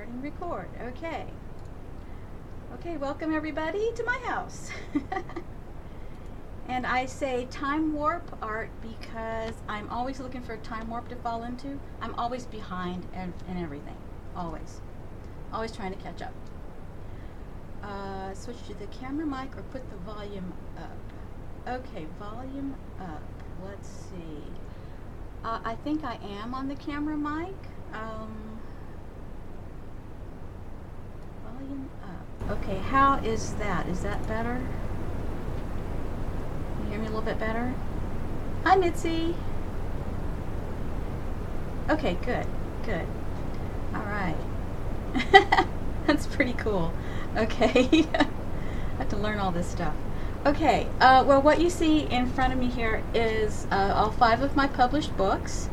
Starting record. Okay. Okay, welcome everybody to my house. And I say time warp art because I'm always looking for a time warp to fall into. I'm always behind in everything. Always. Always trying to catch up. Switch to the camera mic or put the volume up. Okay, volume up. Let's see. I think I am on the camera mic. Volume up. Okay, how is that? Is that better? Can you hear me a little bit better? Hi, Mitzi. Okay, good, good. All right. That's pretty cool. Okay. I have to learn all this stuff. Okay, well, what you see in front of me here is all 5 of my published books.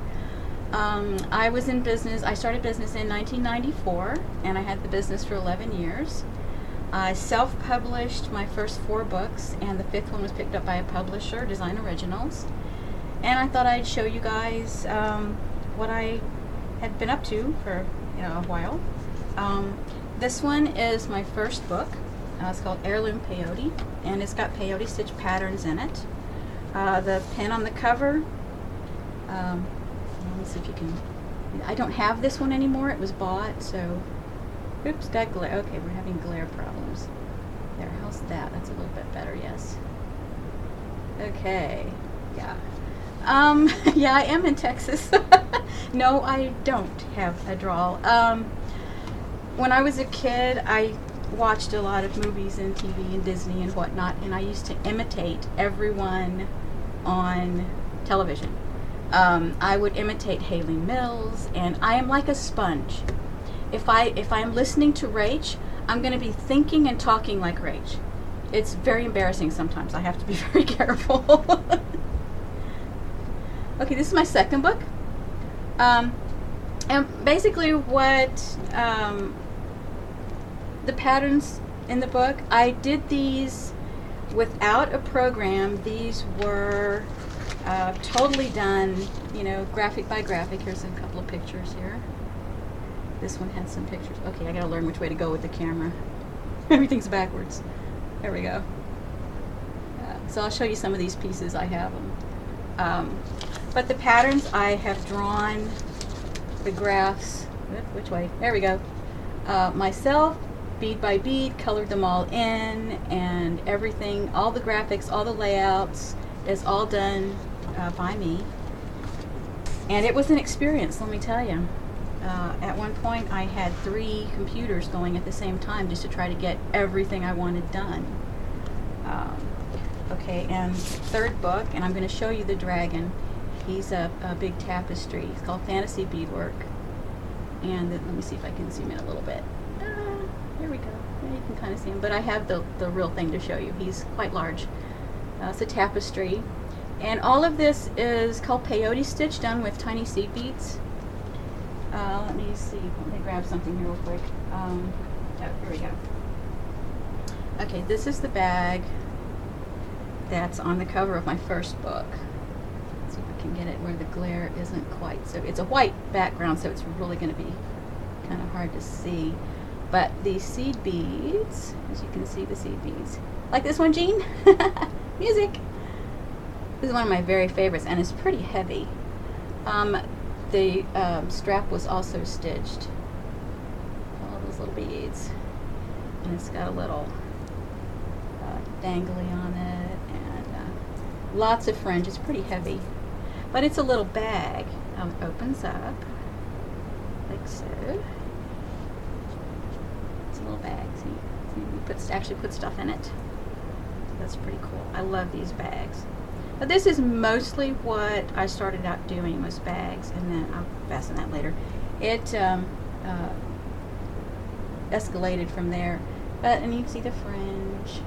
I was in business, I started business in 1994, and I had the business for 11 years. I self-published my first 4 books, and the 5th one was picked up by a publisher, Design Originals. And I thought I'd show you guys what I had been up to for a while. This one is my first book. It's called Heirloom Peyote, and it's got peyote stitch patterns in it. The pen on the cover, let me see if you can, I don't have this one anymore, it was bought, so, oops, got glare, okay, we're having glare problems. There, how's that? That's a little bit better, yes. Okay, yeah. Yeah, I am in Texas. No, I don't have a drawl. When I was a kid, I watched a lot of movies and TV and Disney and whatnot, and I used to imitate everyone on television. I would imitate Haley Mills, and I am like a sponge. If I'm listening to Rach, I'm going to be thinking and talking like Rach. It's very embarrassing sometimes. I have to be very careful. Okay, this is my second book. And basically what the patterns in the book, I did these without a program. These were totally done, graphic by graphic. Here's a couple of pictures here. This one had some pictures. Okay, I gotta learn which way to go with the camera. Everything's backwards. There we go. So I'll show you some of these pieces. I have them. But the patterns I have drawn, the graphs, which way? There we go. Myself, bead by bead, colored them all in, and everything, all the graphics, all the layouts is all done by me. And it was an experience, let me tell you. At one point I had 3 computers going at the same time just to try to get everything I wanted done. Okay, and third book, and I'm going to show you the dragon. He's a big tapestry. It's called Fantasy Beadwork. And let me see if I can zoom in a little bit. There we go. There you can kind of see him. But I have the real thing to show you. He's quite large. It's a tapestry. And all of this is called peyote stitch, done with tiny seed beads. Let me see. Let me grab something here real quick. Oh, here we go. Okay, this is the bag that's on the cover of my first book. Let's see if I can get it where the glare isn't quite so. It's a white background, so it's really going to be kind of hard to see. But these seed beads, as you can see, the seed beads. Like this one, Jean? Music! This is one of my very favorites, and it's pretty heavy. The strap was also stitched. All those little beads. And it's got a little dangly on it, and lots of fringe. It's pretty heavy. But it's a little bag. It opens up, like so. It's a little bag. See, you actually put stuff in it. That's pretty cool. I love these bags. But this is mostly what I started out doing, was bags, and then I'll fasten that later. It escalated from there. And you can see the fringe.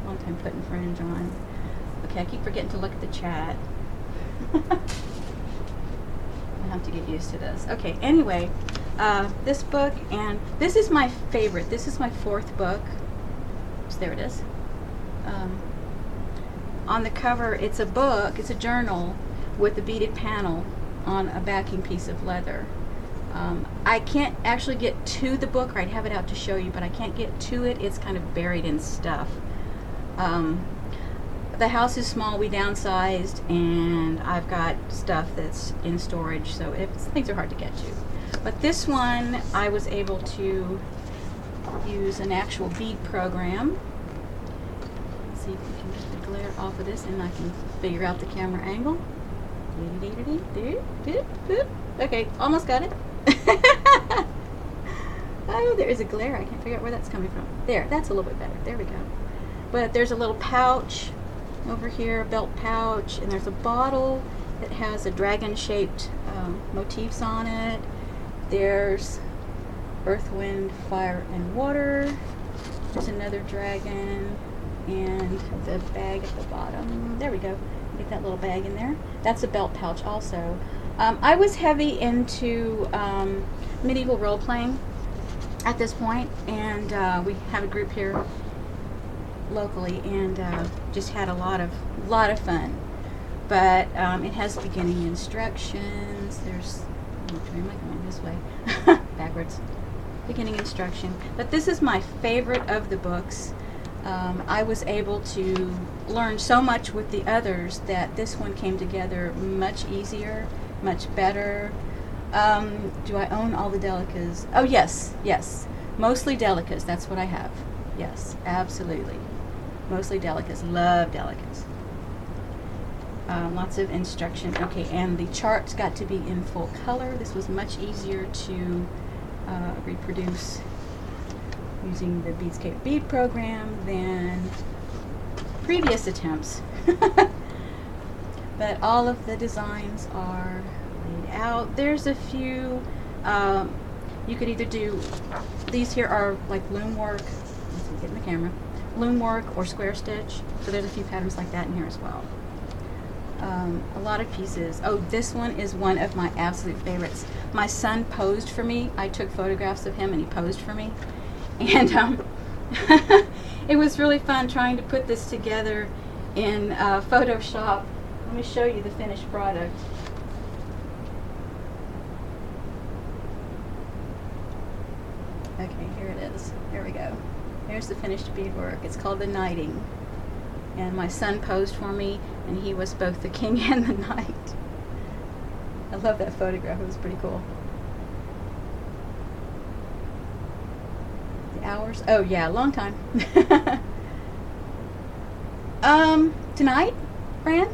Long time putting fringe on. Okay, I keep forgetting to look at the chat. I have to get used to this. Okay, anyway, this book, and this is my favorite. This is my 4th book. So there it is. On the cover, it's a book, it's a journal with a beaded panel on a backing piece of leather. I can't actually get to the book, or I'd have it out to show you, but I can't get to it. It's kind of buried in stuff. The house is small, we downsized, and I've got stuff that's in storage, so things are hard to get to. But this one, I was able to use an actual bead program. Let's see if we can get the glare off of this, and I can figure out the camera angle. Okay, almost got it. Oh, there is a glare. I can't figure out where that's coming from. There, that's a little bit better. There we go. But there's a little pouch over here, a belt pouch, and there's a bottle that has a dragon-shaped motifs on it. There's Earth, Wind, Fire, and Water. There's another dragon, and the bag at the bottom. There we go. Get that little bag in there. That's a belt pouch also. I was heavy into medieval role-playing at this point, and we have a group here locally, and just had a lot of fun. But it has beginning instructions. There's, which way am I going? This way. Backwards. Beginning instruction. But this is my favorite of the books. I was able to learn so much with the others that this one came together much easier, much better. Do I own all the Delicas? Oh yes, yes. Mostly Delicas, that's what I have. Yes, absolutely. Mostly Delicas, love Delicas. Lots of instruction. Okay, and the charts got to be in full color. This was much easier to reproduce using the Beadscape bead program than previous attempts. But all of the designs are laid out. There's a few, you could either do, these here are like loom work, let's get in the camera, loom work or square stitch. So there's a few patterns like that in here as well. A lot of pieces. Oh, this one is one of my absolute favorites. My son posed for me. I took photographs of him and he posed for me. And it was really fun trying to put this together in Photoshop. Let me show you the finished product. Okay, here it is. Here we go. Here's the finished beadwork. It's called the Knighting. And my son posed for me, and he was both the king and the knight. I love that photograph. It was pretty cool. The hours? Oh yeah, long time. Tonight, Fran?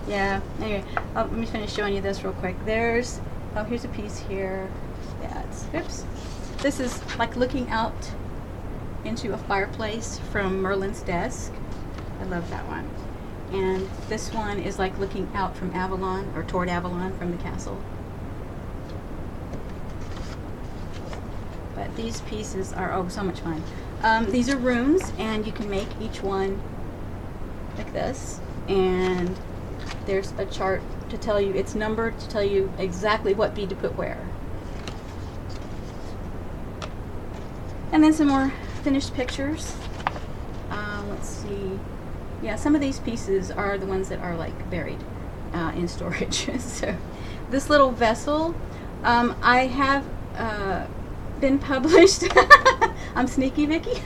Yeah, anyway, let me finish showing you this real quick. There's, oh, here's a piece here. Yeah, oops. This is like looking out into a fireplace from Merlin's desk. I love that one. And this one is like looking out from Avalon, or toward Avalon from the castle. But these pieces are, oh, so much fun. These are runes, and you can make each one like this. And there's a chart to tell you, it's numbered to tell you exactly what bead to put where. And then some more finished pictures. Let's see. Yeah, some of these pieces are the ones that are like buried in storage. So this little vessel, I have been published. I'm sneaky Vicky.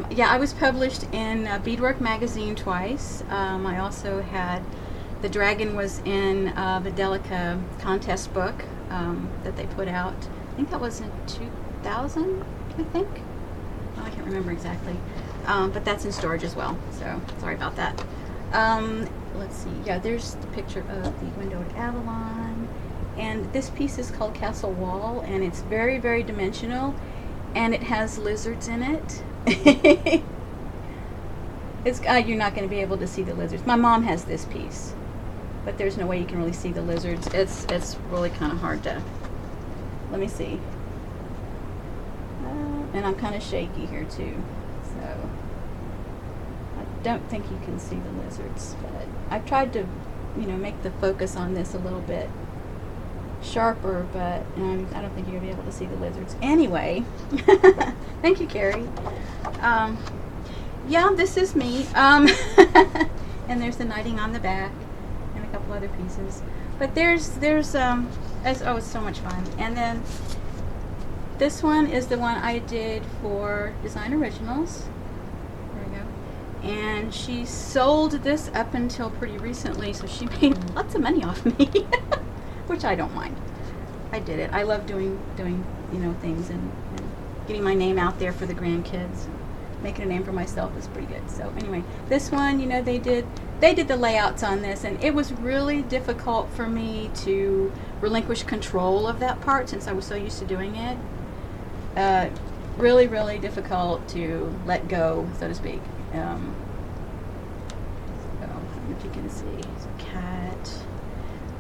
Yeah, I was published in Beadwork magazine twice. I also had, the dragon was in the Delica contest book that they put out. I think that was in 2000, I think. Oh, I can't remember exactly. But that's in storage as well, so sorry about that. Let's see, yeah, there's the picture of the window at Avalon. And this piece is called Castle Wall, and it's very, very dimensional, and it has lizards in it. It's you're not going to be able to see the lizards. My mom has this piece, but there's no way you can really see the lizards. It's really kind of hard to. Let me see. And I'm kind of shaky here too, so I don't think you can see the lizards. But I've tried to, you know, make the focus on this a little bit sharper, but I don't think you're gonna be able to see the lizards. Anyway, thank you, Carrie. Yeah, this is me. And there's the knighting on the back, and a couple other pieces. But oh, it's so much fun. And then this one is the one I did for Design Originals. There we go. And she sold this up until pretty recently, so she made lots of money off me, which I don't mind. I did it. I love doing things and getting my name out there for the grandkids. Making a name for myself is pretty good. So anyway, this one, they did the layouts on this, and it was really difficult for me to relinquish control of that part since I was so used to doing it. Really, really difficult to let go, so to speak. So, I don't know if you can see. It's a cat.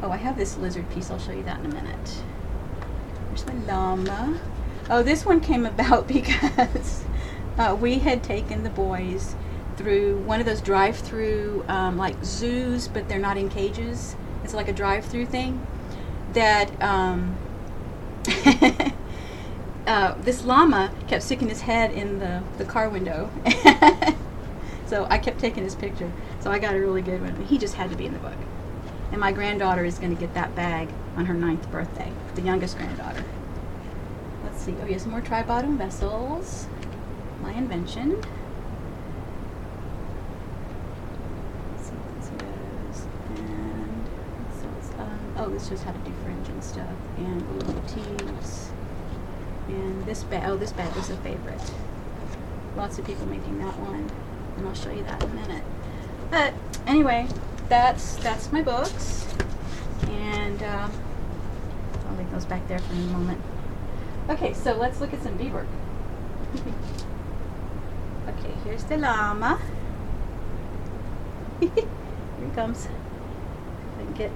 Oh, I have this lizard piece. I'll show you that in a minute. There's my llama. Oh, this one came about because we had taken the boys through one of those drive-through like zoos, but they're not in cages. It's like a drive-through thing that this llama kept sticking his head in the car window. So I kept taking his picture. So I got a really good one. He just had to be in the book. And my granddaughter is going to get that bag on her 9th birthday, the youngest granddaughter. Let's see. Oh, yes, more tri-bottom vessels. My invention. Let's see what this is. And so this shows how to do fringe and stuff. And little motifs. And this bag, this bag was a favorite. Lots of people making that one. And I'll show you that in a minute. But anyway, that's my books. And I'll leave those back there for a moment. Okay, so let's look at some beadwork. Okay, here's the llama. Here he comes. If I can get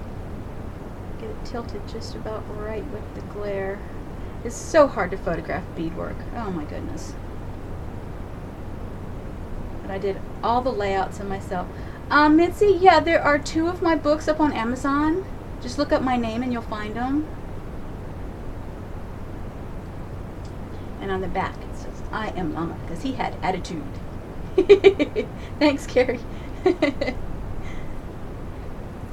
it tilted just about right with the glare. It's so hard to photograph beadwork. Oh my goodness. But I did all the layouts of myself. Mitzi, yeah, there are 2 of my books up on Amazon. Just look up my name and you'll find them. And on the back it says, I am Llama, because he had attitude. Thanks, Carrie.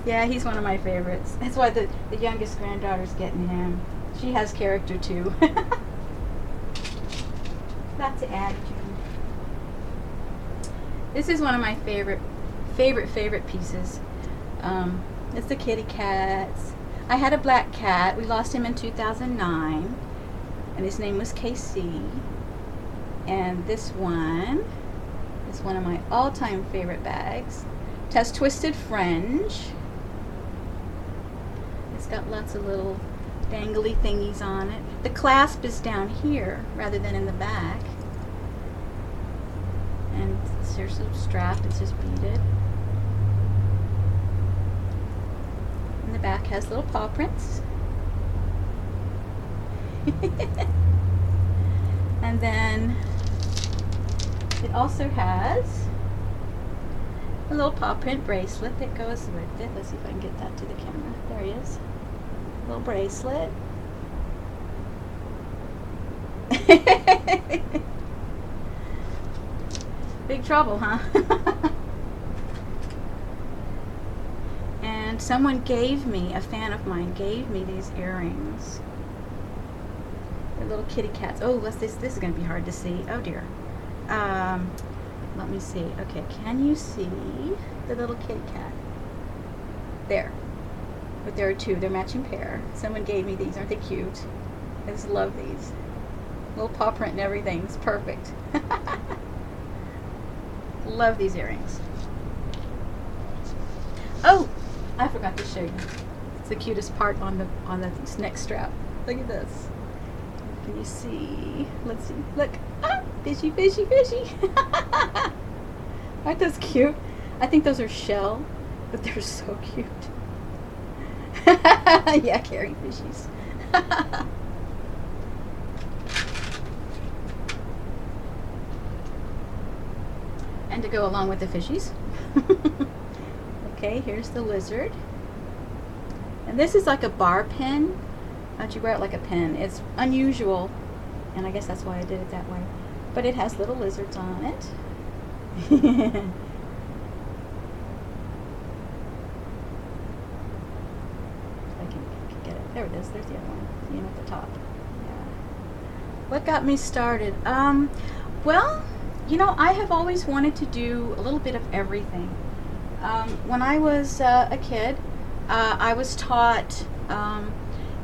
Yeah, he's one of my favorites. That's why the youngest granddaughter's getting him. She has character too. Lots of attitude. This is one of my favorite pieces. It's the kitty cats. I had a black cat. We lost him in 2009. And his name was KC. And this one is one of my all-time favorite bags. It has twisted fringe. It's got lots of little dangly thingies on it. The clasp is down here rather than in the back. And here's the strap. It's just beaded. And the back has little paw prints. And then it also has a little paw print bracelet that goes with it. Let's see if I can get that to the camera. There he is. Little bracelet. Big trouble, huh? And someone a fan of mine gave me these earrings. They're little kitty cats. Oh, this is going to be hard to see. Oh dear. Let me see. Okay, can you see the little kitty cat? There. But there are 2. They're matching pair. Someone gave me these. Aren't they cute? I just love these. Little paw print and everything. It's perfect. Love these earrings. Oh, I forgot to show you. It's the cutest part on the neck strap. Look at this. Can you see? Let's see. Look. Ah, fishy, fishy, fishy. Aren't those cute? I think those are shell, but they're so cute. Yeah, Carrie, fishies. And to go along with the fishies. Okay, here's the lizard. And this is like a bar pin. How'd you wear it like a pin? It's unusual, and I guess that's why I did it that way. But it has little lizards on it. If I can get it. There it is. There's the other one. You know, at the top. Yeah. What got me started? Well, you know, I have always wanted to do a little bit of everything. When I was a kid, I was taught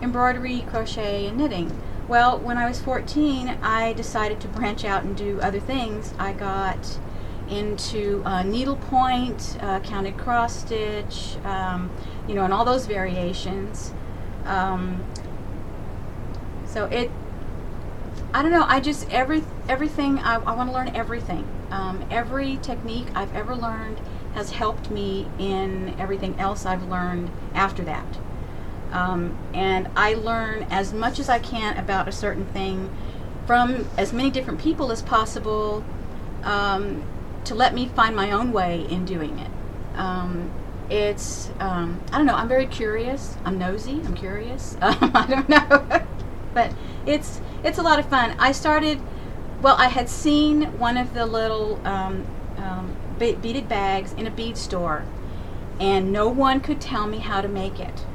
embroidery, crochet, and knitting. Well, when I was 14, I decided to branch out and do other things. I got into needlepoint, counted cross stitch, you know, and all those variations. So I don't know, I just, everything, I want to learn everything. Every technique I've ever learned has helped me in everything else I've learned after that. And I learn as much as I can about a certain thing from as many different people as possible, to let me find my own way in doing it. It's, I don't know, I'm very curious. I'm nosy, I'm curious. I don't know. But it's a lot of fun. I started, well, I had seen one of the little beaded bags in a bead store, and no one could tell me how to make it.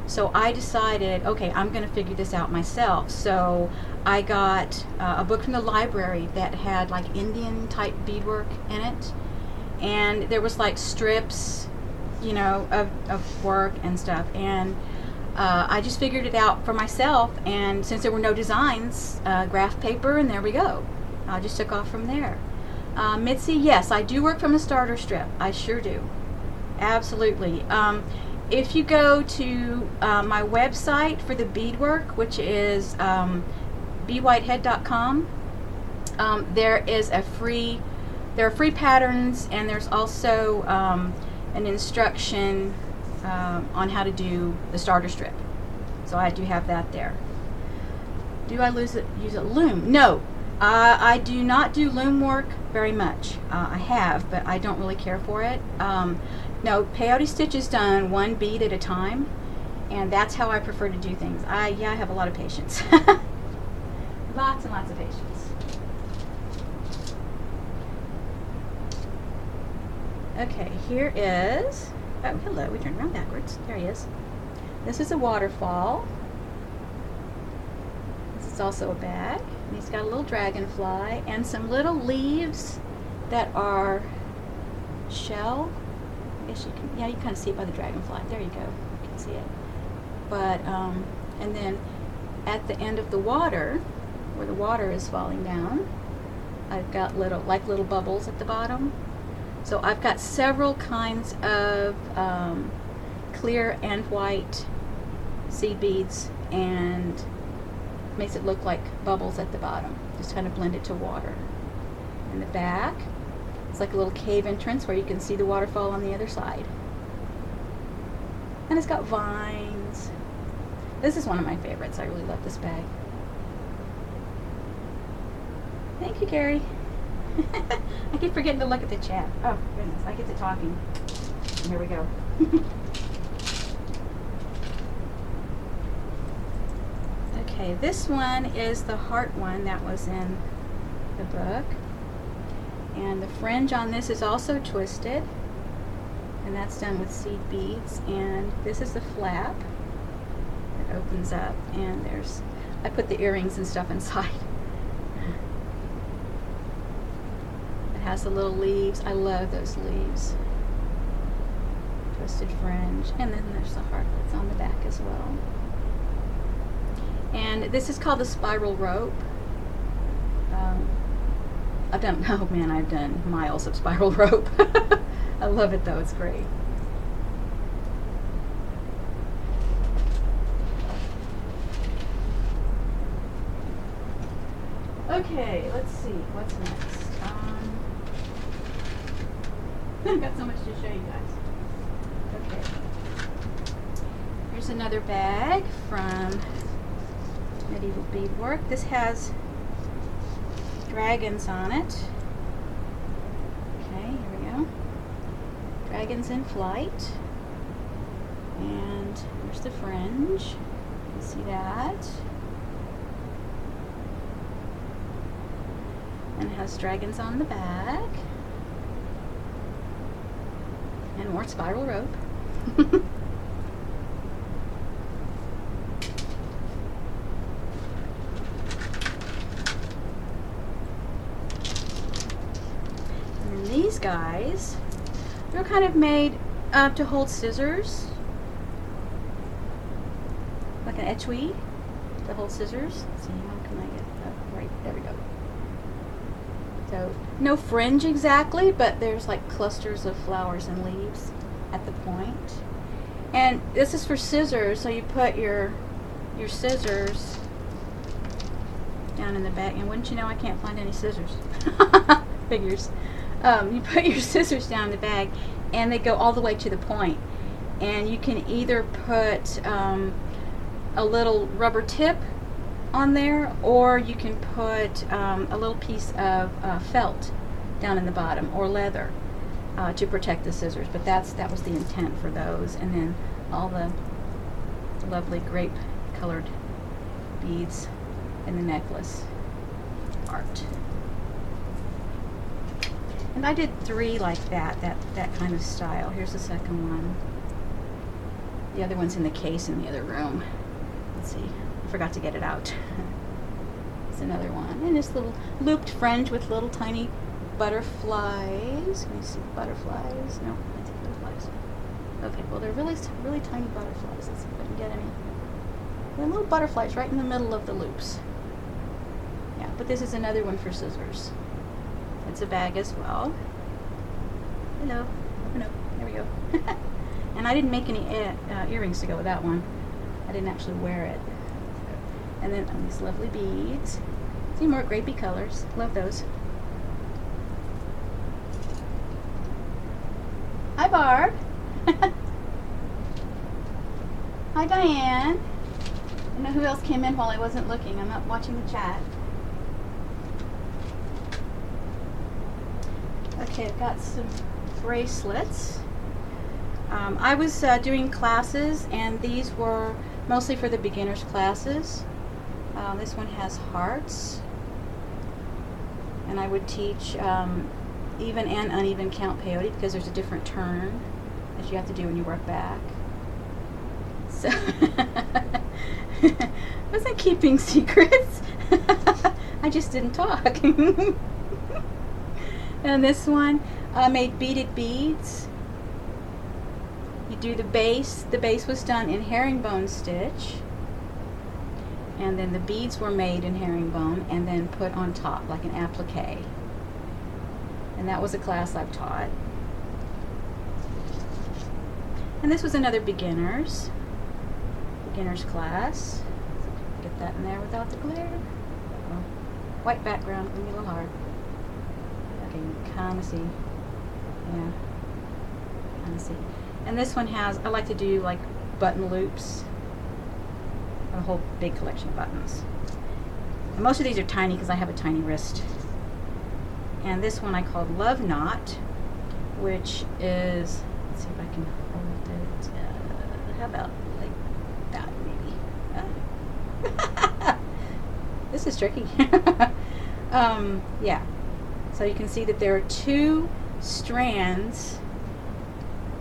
So I decided, okay, I'm going to figure this out myself. So I got a book from the library that had like Indian type beadwork in it, and there was like strips, you know, of work and stuff, and I just figured it out for myself. And since there were no designs, graph paper, and there we go. I just took off from there. Mitzi, yes, I do work from a starter strip. I sure do. Absolutely. If you go to my website for the beadwork, which is bwhitehead.com, there are free patterns, and there's also an instruction on how to do the starter strip. So I do have that there. Do I use a loom? No, I do not do loom work very much. I have, but I don't really care for it. No, peyote stitch is done one bead at a time, and that's how I prefer to do things. I have a lot of patience. Lots and lots of patience. Okay, here is, oh, hello, we turned around backwards. There he is. This is a waterfall. This is also a bag. And he's got a little dragonfly and some little leaves that are shell. I guess you can, yeah, you can kind of see it by the dragonfly. There you go. You can see it. But, and then at the end of the water, where the water is falling down, I've got little bubbles at the bottom. So I've got several kinds of clear and white seed beads, and makes it look like bubbles at the bottom. Just kind of blend it to water. In the back, it's like a little cave entrance where you can see the waterfall on the other side. And it's got vines. This is one of my favorites. I really love this bag. Thank you, Gary. I keep forgetting to look at the chat. Oh, goodness, I get to talking. Here we go. Okay, this one is the heart one that was in the book. And the fringe on this is also twisted. And that's done with seed beads. And this is the flap. It opens up, and I put the earrings and stuff inside. Has the little leaves. I love those leaves. Twisted fringe. And then there's the heart that's on the back as well. And this is called the spiral rope. I've done miles of spiral rope. I love it though, it's great. Okay, let's see, what's next? I've got so much to show you guys. Okay. Here's another bag from Medieval Beadwork. This has dragons on it. Okay, here we go. Dragons in flight. And here's the fringe. You see that? And it has dragons on the back. And more spiral rope. And these guys, they're kind of made to hold scissors. Like an etui to hold scissors. Let's see, how can I get up? Right, there we go. So, no fringe exactly, but there's like clusters of flowers and leaves at the point. And this is for scissors, so you put your scissors down in the back. And wouldn't you know, I can't find any scissors. Figures. You put your scissors down in the bag, and they go all the way to the point. And you can either put a little rubber tip on there, or you can put a little piece of felt down in the bottom, or leather, to protect the scissors. But that was the intent for those. And then all the lovely grape colored beads in the necklace art. And I did 3 like that kind of style. Here's the second one. The other one's in the case in the other room. Let's see, I forgot to get it out. It's another one. And this little looped fringe with little tiny butterflies. Can you see butterflies? No, I see butterflies. Okay, well they're really tiny butterflies. Let's see if I can get any. They're little butterflies right in the middle of the loops. Yeah, but this is another one for scissors. It's a bag as well. Hello, open up. There we go. And I didn't make any earrings to go with that one. I didn't actually wear it. And then these lovely beads. See, more grapey colors. Love those. Hi, Barb. Hi, Diane. I don't know who else came in while I wasn't looking. I'm not watching the chat. Okay, I've got some bracelets. I was doing classes, and these were mostly for the beginners classes. This one has hearts, and I would teach even and uneven count peyote, because there's a different turn that you have to do when you work back. So I wasn't keeping secrets. I just didn't talk. And this one, I made beaded beads. You do the base. The base was done in herringbone stitch. And then the beads were made in herringbone and then put on top like an applique. And that was a class I've taught. And this was another beginners class. Get that in there without the glare. Oh, white background, gonna be a little hard. Okay, you can kind of see. Yeah, kind of see. And this one has, I like to do like button loops. A whole big collection of buttons. And most of these are tiny because I have a tiny wrist. And this one I called Love Knot, which is, let's see if I can hold it. How about like that, maybe? This is tricky. Yeah. So you can see that there are 2 strands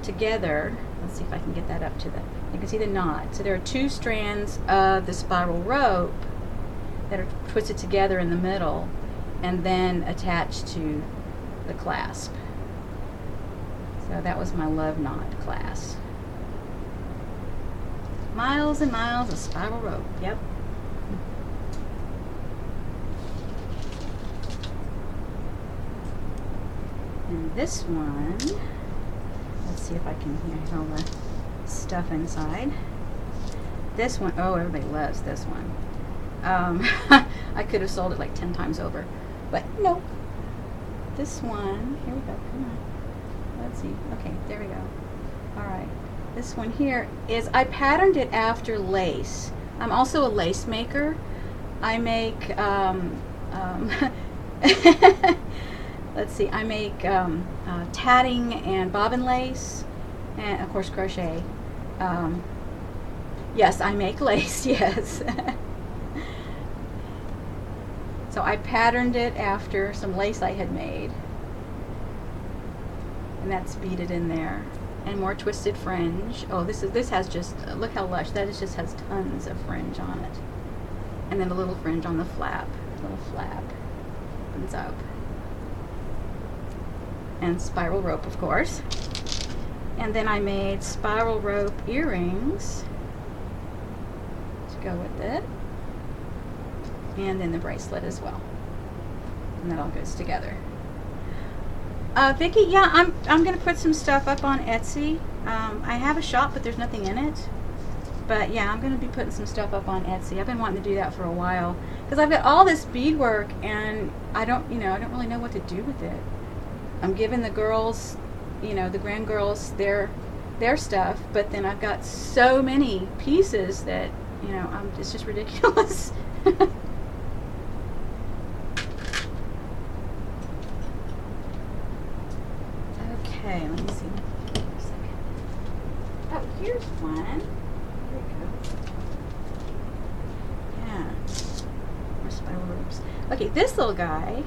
together. Let's see if I can get that up to the, you can see the knot. So there are 2 strands of the spiral rope that are twisted together in the middle and then attached to the clasp. So that was my Love Knot class. Miles and miles of spiral rope. Yep. And this one, let's see if I can hear all the stuff inside. This one, oh, everybody loves this one. I could have sold it like 10 times over, but nope. This one, here we go, come on. Let's see, okay, there we go. All right, this one here is, I patterned it after lace. I'm also a lace maker. I make, let's see, I make tatting and bobbin lace, and of course crochet. Yes, I make lace, yes. So I patterned it after some lace I had made. And that's beaded in there. And more twisted fringe. Oh, this has just, look how lush. That just has tons of fringe on it. And then a little fringe on the flap. Little flap. Opens up. And spiral rope, of course. And then I made spiral rope earrings to go with it. And then the bracelet as well. And that all goes together. Vicki, yeah, I'm gonna put some stuff up on Etsy. I have a shop, but there's nothing in it. But yeah, I'm gonna be putting some stuff up on Etsy. I've been wanting to do that for a while because I've got all this beadwork and I don't really know what to do with it. I'm giving the girls, the grand girls their stuff, but then I've got so many pieces that it's just ridiculous. Okay, let me see. Wait a second. Oh, here's one. There we go. Yeah. More spiral ropes. Okay, this little guy,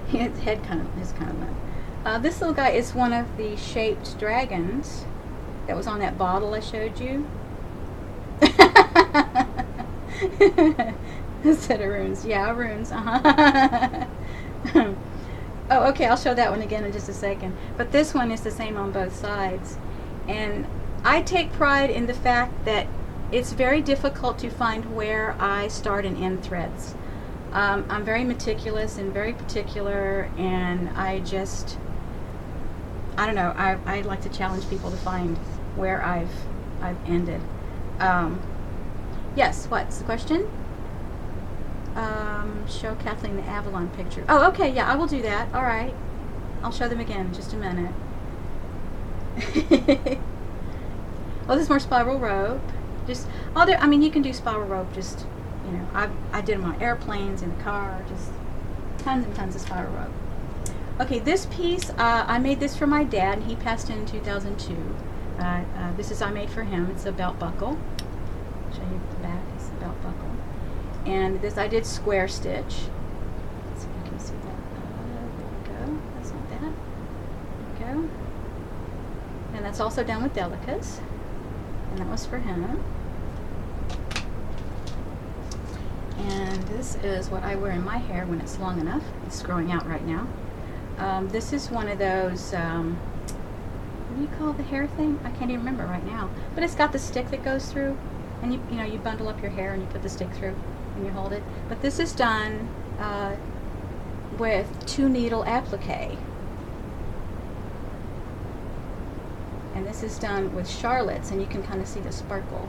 his head is kind of nut. This little guy is one of the shaped dragons that was on that bottle I showed you. A set of runes. Yeah, runes. Oh, okay, I'll show that one again in just a second. But this one is the same on both sides. And I take pride in the fact that it's very difficult to find where I start and end threads. I'm very meticulous and very particular, and I don't know, I like to challenge people to find where I've ended. Yes, what's the question? Show Kathleen the Avalon picture. Oh, okay, yeah, I will do that. All right. I'll show them again in just a minute. Well, this is more spiral rope. You can do spiral rope just, I did them on airplanes, in the car, just tons and tons of spiral rope. Okay, this piece, I made this for my dad, and he passed in 2002. I made for him. It's a belt buckle. I'll show you the back. It's a belt buckle. And this I did square stitch. Let's see if you can see that. There we go. That's not that. There we go. And that's also done with Delicas. And that was for him. And this is what I wear in my hair when it's long enough. It's growing out right now. This is one of those, what do you call the hair thing? I can't even remember right now. But it's got the stick that goes through. And you bundle up your hair and you put the stick through and you hold it. But this is done with 2-needle applique. And this is done with Charlotte's, and you can kind of see the sparkle,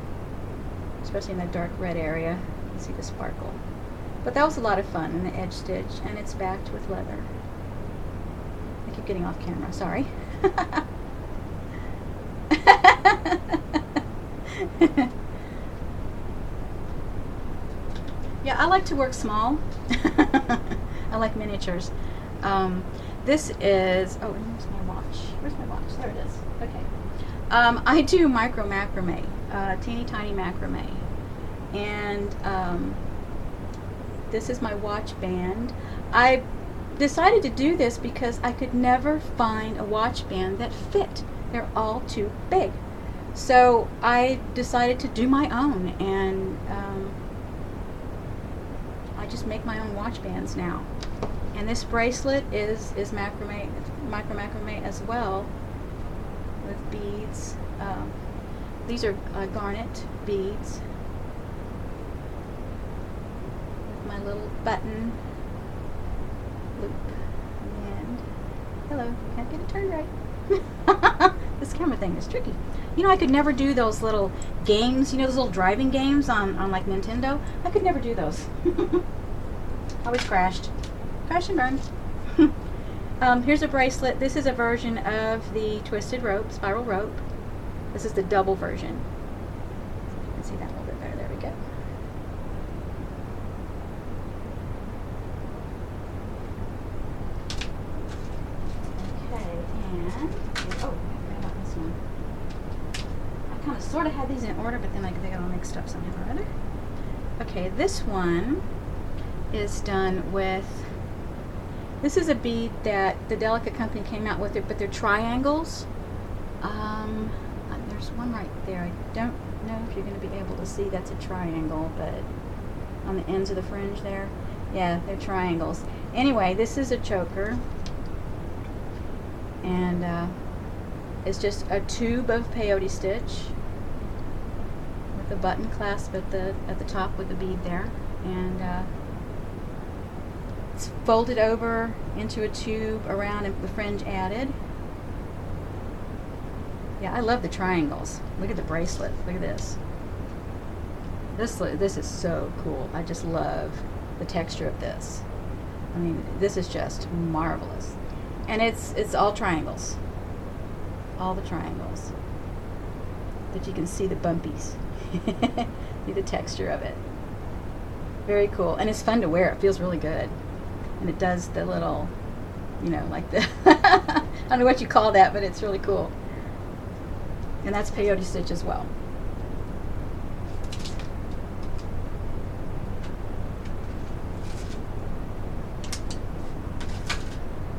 especially in the dark red area. You can see the sparkle. But that was a lot of fun in the edge stitch, and it's backed with leather. I keep getting off camera, sorry. Yeah, I like to work small. I like miniatures. This is, oh, and where's my watch? Where's my watch? There it is. Okay. I do micro macrame, teeny tiny macrame. And this is my watch band. I decided to do this because I could never find a watch band that fit. They're all too big. So I decided to do my own, and I just make my own watch bands now. And this bracelet is macrame, micro macrame as well, with beads. These are garnet beads with my little button loop in the end. Hello, can't get it turned right. This camera thing is tricky. I could never do those little games, those little driving games on like Nintendo. I could never do those. Always crashed. Crash and burn. Here's a bracelet. This is a version of the twisted rope, spiral rope. This is the double version. You can see that a little bit better. There we go. Okay, and oh, I forgot about this one. I kind of sort of had these in order, but then they got all mixed up somehow or other. Okay, this one is done with, this is a bead that the Delica company came out with, but they're triangles. There's one right there. I don't know if you're going to be able to see that's a triangle, but on the ends of the fringe there, yeah, they're triangles. Anyway, this is a choker, and it's just a tube of peyote stitch with a button clasp at the top with the bead there, and it's folded over into a tube around and the fringe added. Yeah, I love the triangles. Look at the bracelet. Look at this. This is so cool. I just love the texture of this. I mean, this is just marvelous. And it's all triangles. All the triangles. But you can see the bumpies. See the texture of it. Very cool. And it's fun to wear. It feels really good. And it does the little, you know, like the I don't know what you call that, but it's really cool. And that's peyote stitch as well.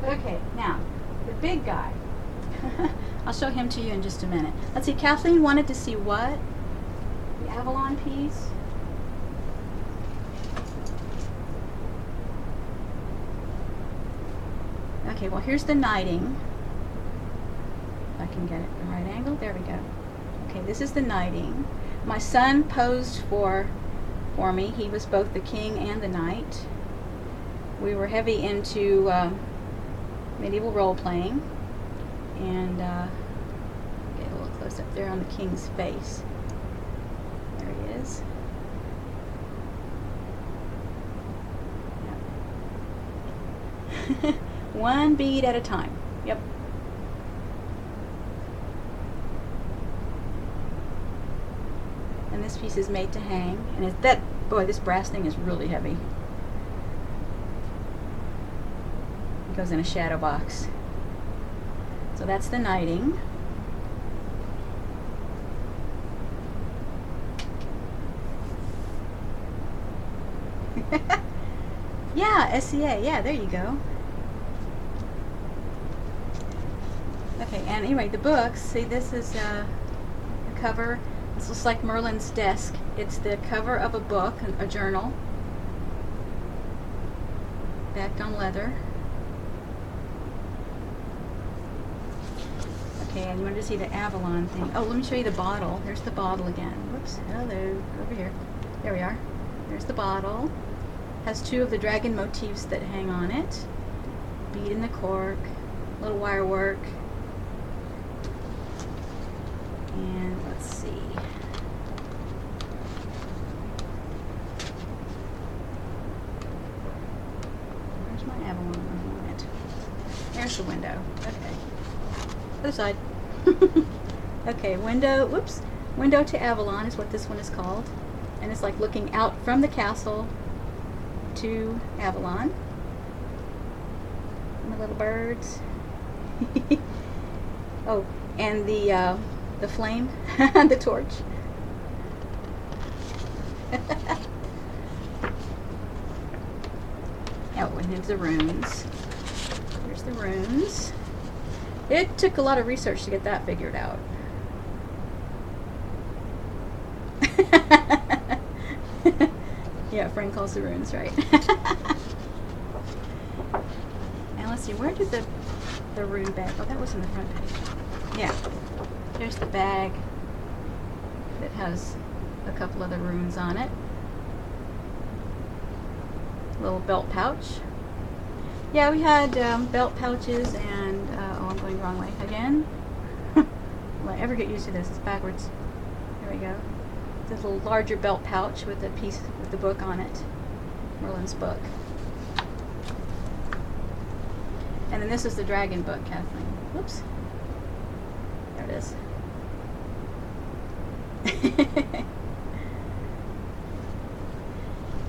Okay, now the big guy. I'll show him to you in just a minute. Let's see, Kathleen wanted to see what? The Avalon piece. Okay, well here's the knighting. If I can get it at the right angle. There we go. Okay, this is the knighting. My son posed for me. He was both the king and the knight. We were heavy into medieval role-playing. And get a little close up there on the king's face. There he is. Yep. One bead at a time. Yep. And this piece is made to hang. And boy, this brass thing is really heavy. It goes in a shadow box. So that's the knighting. Yeah, SCA. Yeah, there you go. Okay, and anyway, the books. See, this is the cover. This looks like Merlin's desk. It's the cover of a book, a journal, backed on leather. Okay, and you wanted to see the Avalon thing. Oh, let me show you the bottle. There's the bottle again. Whoops, hello, over here. There we are. There's the bottle. Has two of the dragon motifs that hang on it. Bead in the cork, little wire work. And let's see. Where's my Avalon on it? There's the window. Okay. Other side. Okay, window, whoops. Window to Avalon is what this one is called. And it's like looking out from the castle to Avalon. And the little birds. Oh, and the flame, the torch. Oh, and here's the runes. Here's the runes. It took a lot of research to get that figured out. Yeah, Frank calls the runes, right? Now let's see, where did the rune bag? Oh, that was in the front page. Yeah. Here's the bag that has a couple other runes on it. Little belt pouch. Yeah, we had belt pouches and, oh, I'm going the wrong way again. Will I ever get used to this? It's backwards. There we go. It's a little larger belt pouch with a piece with the book on it. Merlin's book. And then this is the dragon book, Kathleen. Whoops. There it is.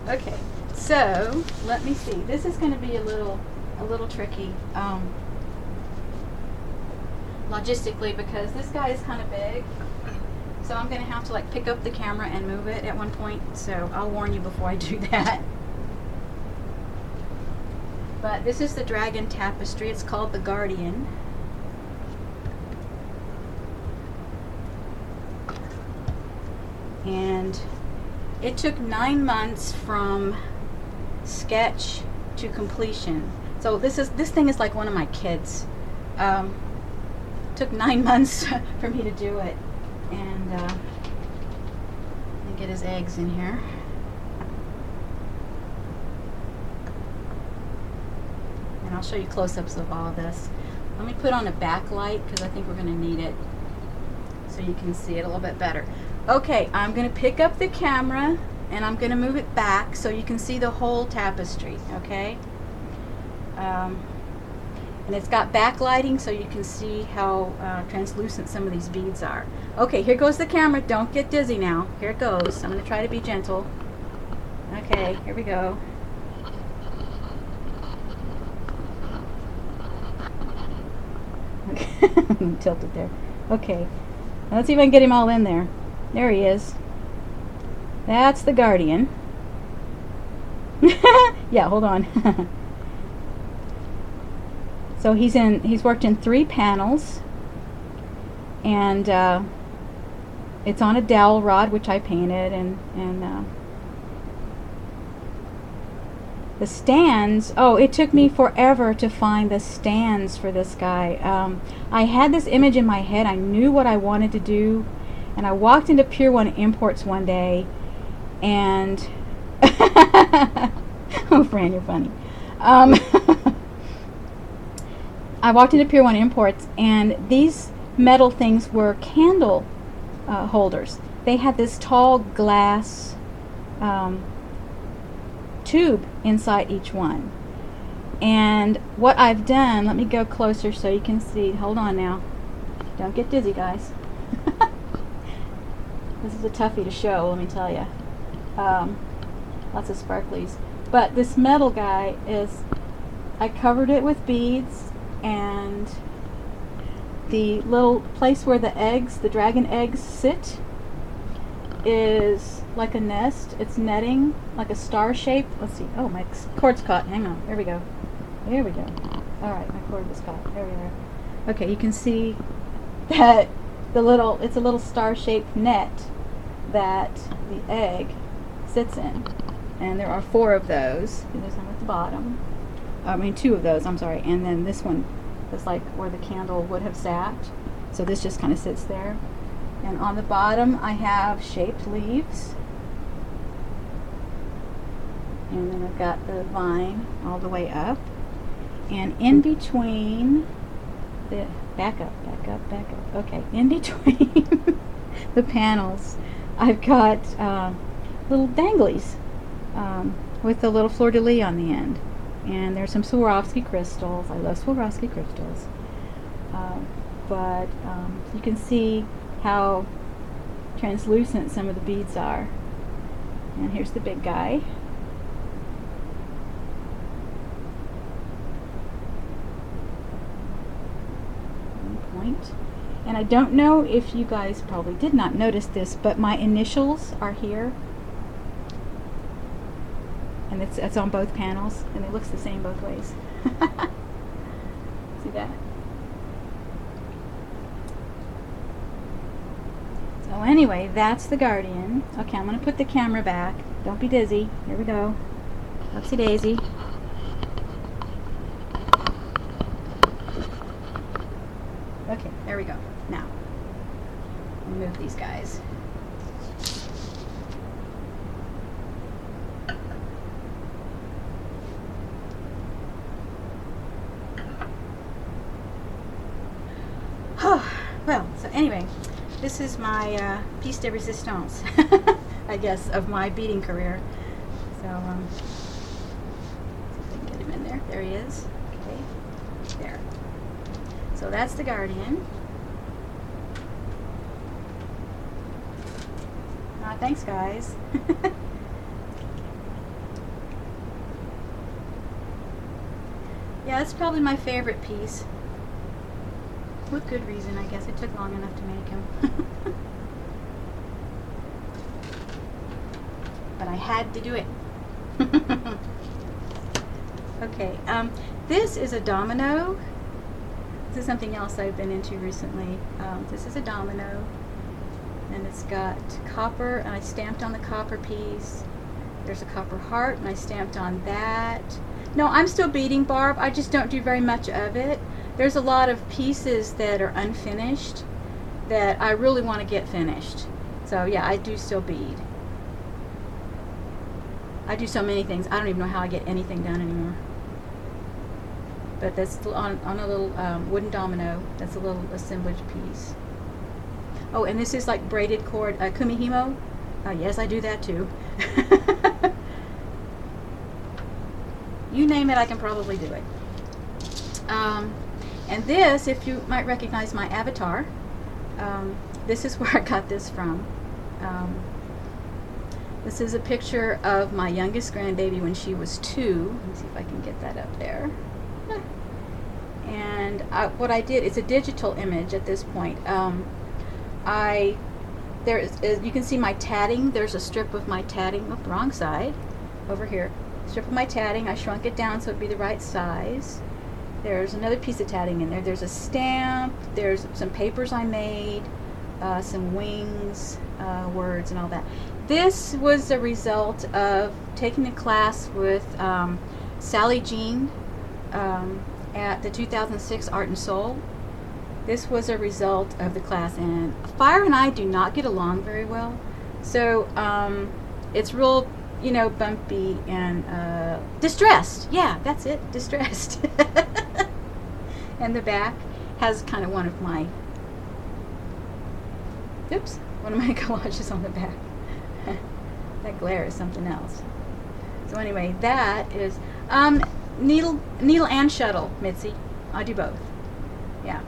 Okay, so let me see. This is going to be a little tricky logistically, because this guy is kind of big. So So I'm going to have to like pick up the camera and move it at one point, so I'll warn you before I do that. But this is the dragon tapestry. It's called the Guardian. And it took 9 months from sketch to completion. So this thing is like one of my kids. Took 9 months for me to do it. And let me get his eggs in here. And I'll show you close-ups of all of this. Let me put on a backlight because I think we're going to need it so you can see it a little bit better. Okay, I'm going to pick up the camera and I'm going to move it back so you can see the whole tapestry, okay? And it's got backlighting so you can see how translucent some of these beads are. Okay, here goes the camera. Don't get dizzy now. Here it goes. I'm going to try to be gentle. Okay, here we go. Okay. Tilted there. Okay, now let's see if I can get him all in there. There he is. That's the Guardian. Yeah, hold on. So he's worked in 3 panels, and it's on a dowel rod, which I painted, and the stands. Oh, it took me forever to find the stands for this guy. I had this image in my head. I knew what I wanted to do, and I walked into Pier 1 Imports one day, and oh, Fran, you're funny. I walked into Pier 1 Imports, and these metal things were candle holders. They had this tall glass tube inside each one. And what I've done, let me go closer so you can see. Hold on now. Don't get dizzy, guys. This is a toughie to show, let me tell you. Lots of sparklies. But this metal guy is, I covered it with beads, and the little place where the eggs, the dragon eggs, sit is like a nest. It's netting, like a star shape. Let's see. Oh, my cord's caught. Hang on. There we go. There we go. All right, my cord was caught. There we are. Okay, you can see that it's a little star-shaped net that the egg sits in. And there are 4 of those. There's one at the bottom. I mean 2 of those, I'm sorry, and then this one is like where the candle would have sat. So this just kind of sits there. And on the bottom I have shaped leaves. And then I've got the vine all the way up. And in between the, back up. Okay, in between the panels I've got little danglies with the little fleur-de-lis on the end. And there's some Swarovski crystals. I love Swarovski crystals. But you can see how translucent some of the beads are. And here's the big guy. Point. And I don't know if you guys probably did not notice this, but my initials are here. And it's on both panels, and it looks the same both ways. See that? So anyway, that's the Guardian. Okay, I'm going to put the camera back. Don't be dizzy. Here we go. Upsy daisy. Okay, there we go. Now, move these guys. Well, so anyway, this is my piece de resistance, I guess, of my beading career. So, see if I can get him in there. There he is. Okay, there. So that's the Guardian. Thanks, guys. Yeah, that's probably my favorite piece. With good reason, I guess. It took long enough to make him. but I had to do it. Okay, this is a domino. This is something else I've been into recently. This is a domino, and it's got copper, and I stamped on the copper piece. There's a copper heart, and I stamped on that. No, I'm still beading, Barb. I just don't do very much of it. There's a lot of pieces that are unfinished that I really want to get finished. So yeah, I do still bead. I do so many things. I don't even know how I get anything done anymore. But that's on a little wooden domino. That's a little assemblage piece. Oh, and this is like braided cord, kumihimo. Yes, I do that too. You name it, I can probably do it. And this, if you might recognize my avatar, this is where I got this from. This is a picture of my youngest grandbaby when she was 2. Let me see if I can get that up there. And what I did, it's a digital image at this point. You can see my tatting. There's a strip of my tatting, oh, wrong side, over here. Strip of my tatting. I shrunk it down so it'd be the right size. There's another piece of tatting in there. There's a stamp. There's some papers I made, some wings, words, and all that. This was a result of taking a class with Sally Jean at the 2006 Art and Soul. This was a result of the class, and Fire and I do not get along very well, so it's real, you know, bumpy and distressed. Yeah, that's it, distressed. And the back has kind of one of my collages on the back. That glare is something else. So anyway, that is needle and shuttle, Mitzi. I do both. Yeah.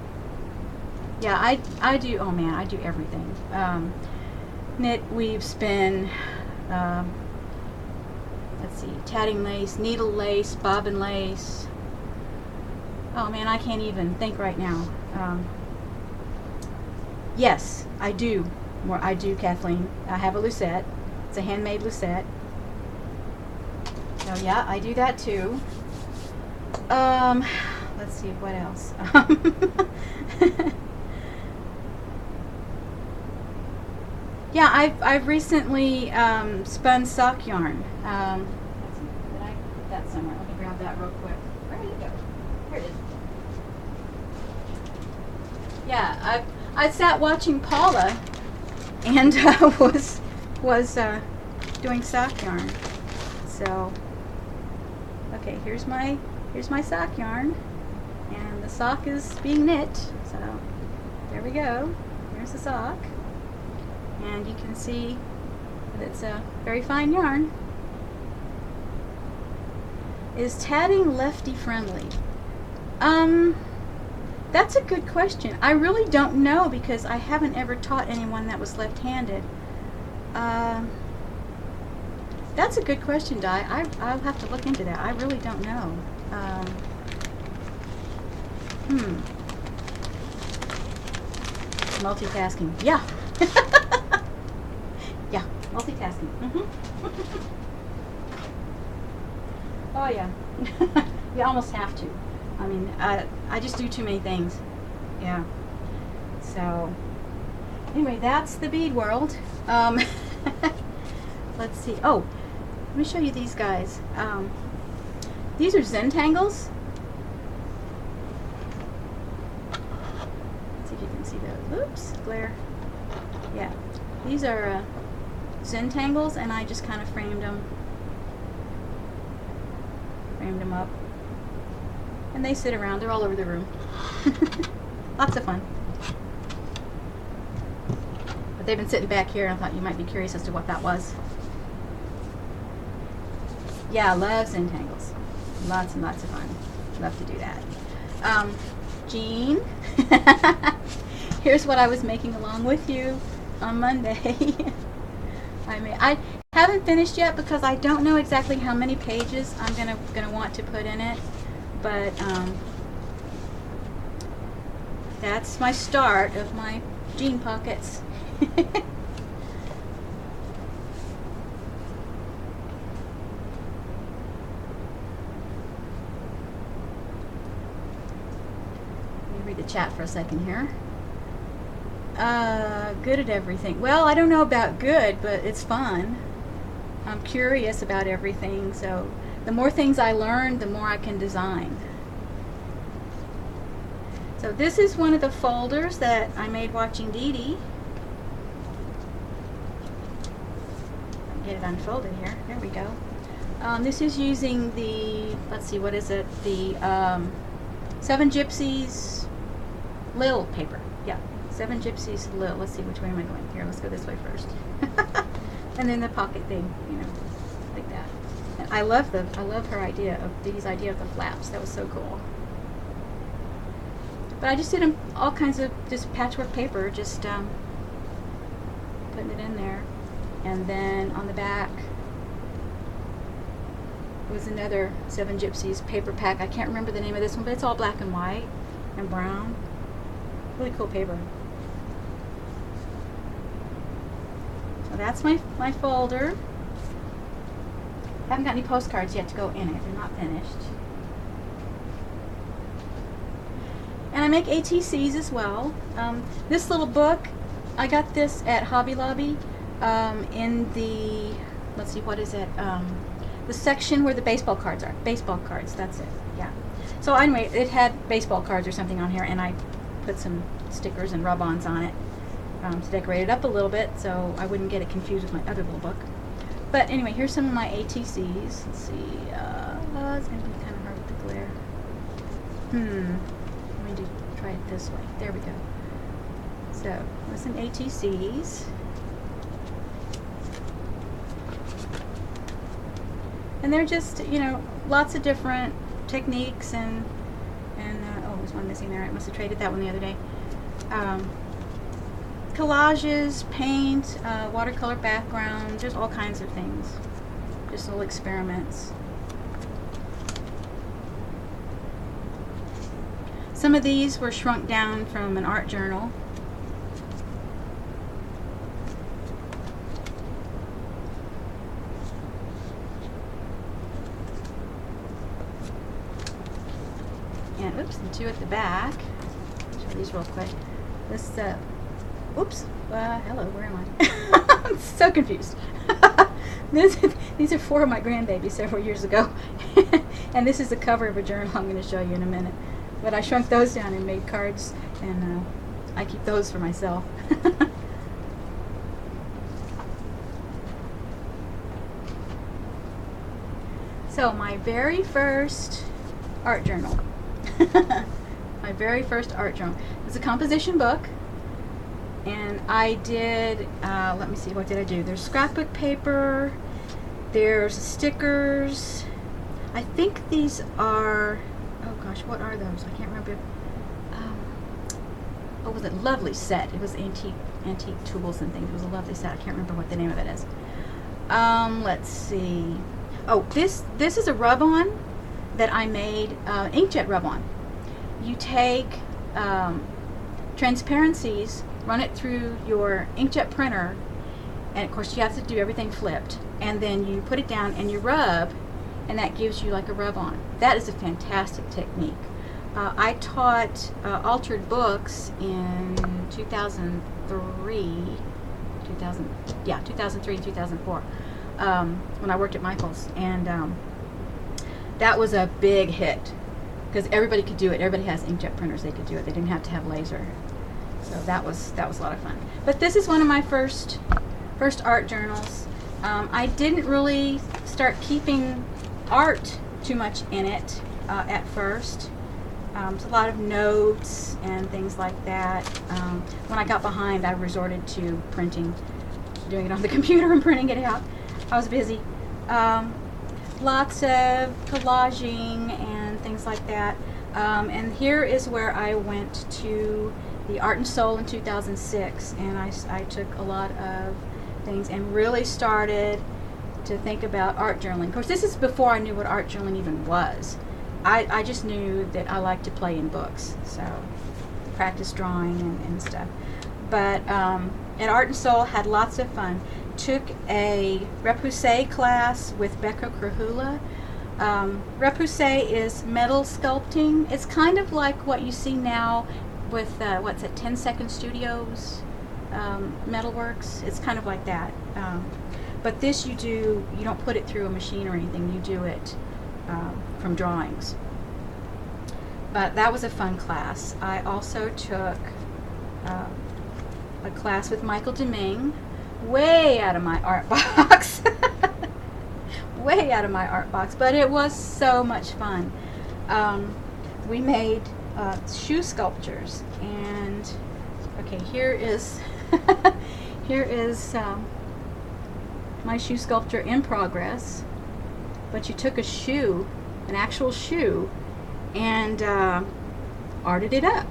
Yeah, I do, oh man, I do everything. Knit, weave, spin, let's see, tatting lace, needle lace, bobbin lace. Oh man, I can't even think right now. Yes, I do. I do, Kathleen. I have a lucette. It's a handmade lucette. So yeah, I do that too. Let's see, what else? Yeah, I've recently spun sock yarn. Let's see, did I put that somewhere? Let me grab that real quick. Where did it go? Here it is. Yeah, I sat watching Paula and was doing sock yarn. So okay, here's my sock yarn, and the sock is being knit. So there we go. Here's the sock. And you can see that it's a very fine yarn. Is tatting lefty friendly? That's a good question. I really don't know because I haven't ever taught anyone that was left-handed. That's a good question, Di. I'll have to look into that. I really don't know. Multitasking. Yeah. Yeah, multitasking. Oh yeah. You almost have to. I mean, I just do too many things. Yeah. So anyway, that's the bead world. Let's see. Oh, let me show you these guys. These are Zentangles. Let's see if you can see those. Oops, glare. Yeah, these are Zentangles, and I just kind of framed them up. And they sit around. They're all over the room. Lots of fun. But they've been sitting back here, and I thought you might be curious as to what that was. Yeah, I love Zentangles. Lots and lots of fun. Love to do that. Jean, here's what I was making along with you on Monday. I haven't finished yet because I don't know exactly how many pages I'm gonna want to put in it. But that's my start of my jean pockets. read the chat for a second here. Good at everything. Well, I don't know about good, but it's fun. I'm curious about everything, so the more things I learn, the more I can design. So this is one of the folders that I made watching Dee Dee. Get it unfolded here. There we go. This is using the, let's see, what is it? The Seven Gypsies Lil paper. Yeah, Seven Gypsies Lil. Let's see, which way am I going? Here, let's go this way first. And then the pocket thing, you know, like that. And I love her idea of Dee Dee's idea of the flaps. That was so cool. But I just did all kinds of just patchwork paper, just putting it in there. And then on the back was another Seven Gypsies paper pack. I can't remember the name of this one, but it's all black and white and brown. Really cool paper. So that's my folder. Haven't got any postcards yet to go in it. They're not finished. And I make ATCs as well. This little book, I got this at Hobby Lobby in the, let's see, what is it? The section where the baseball cards are. Baseball cards, that's it, yeah. So anyway, it had baseball cards or something on here, and I put some stickers and rub-ons on it to decorate it up a little bit so I wouldn't get it confused with my other little book. But anyway, here's some of my ATCs. Let's see, it's going to be kind of hard with the glare. Let me try it this way. There we go. So, there's some ATCs. And they're just, you know, lots of different techniques and oh, there's one missing there. I must have traded that one the other day. Collages, paint, watercolor backgrounds, there's all kinds of things. Just little experiments. Some of these were shrunk down from an art journal. And oops, the two at the back. Show these real quick. This, oops, hello, where am I? I'm so confused. These are 4 of my grandbabies several years ago. And this is the cover of a journal I'm going to show you in a minute. But I shrunk those down and made cards, and I keep those for myself. So my very first art journal. My very first art journal. It was a composition book, and I did, let me see, what did I do? There's scrapbook paper, there's stickers. I think these are, oh gosh, what are those? I can't remember. Oh, it was a lovely set. It was antique tools and things. It was a lovely set. I can't remember what the name of it is. Let's see. Oh, this is a rub-on that I made, inkjet rub-on. You take transparencies, run it through your inkjet printer, and of course you have to do everything flipped, and then you put it down and you rub, and that gives you like a rub-on. That is a fantastic technique. I taught Altered Books in 2003, 2004, when I worked at Michael's, and that was a big hit because everybody could do it. Everybody has inkjet printers; they could do it. They didn't have to have laser, so that was a lot of fun. But this is one of my first art journals. I didn't really start keeping art too much in it at first. So a lot of notes and things like that. When I got behind, I resorted to doing it on the computer and printing it out. I was busy. Lots of collaging and things like that. And here is where I went to the Art and Soul in 2006, and I took a lot of things and really started to think about art journaling. Of course, this is before I knew what art journaling even was. I just knew that I like to play in books, so practice drawing and stuff. But at Art and Soul, had lots of fun. Took a repoussé class with Becca Krahula. Repoussé is metal sculpting. It's kind of like what you see now with, what's it, 10 Second Studios, Metalworks. It's kind of like that. But this you don't put it through a machine or anything. You do it from drawings. But that was a fun class. I also took a class with Michael Deming, way out of my art box. Way out of my art box, but it was so much fun. We made shoe sculptures, and okay, here is here is my shoe sculpture in progress. But you took a shoe, an actual shoe, and arted it up.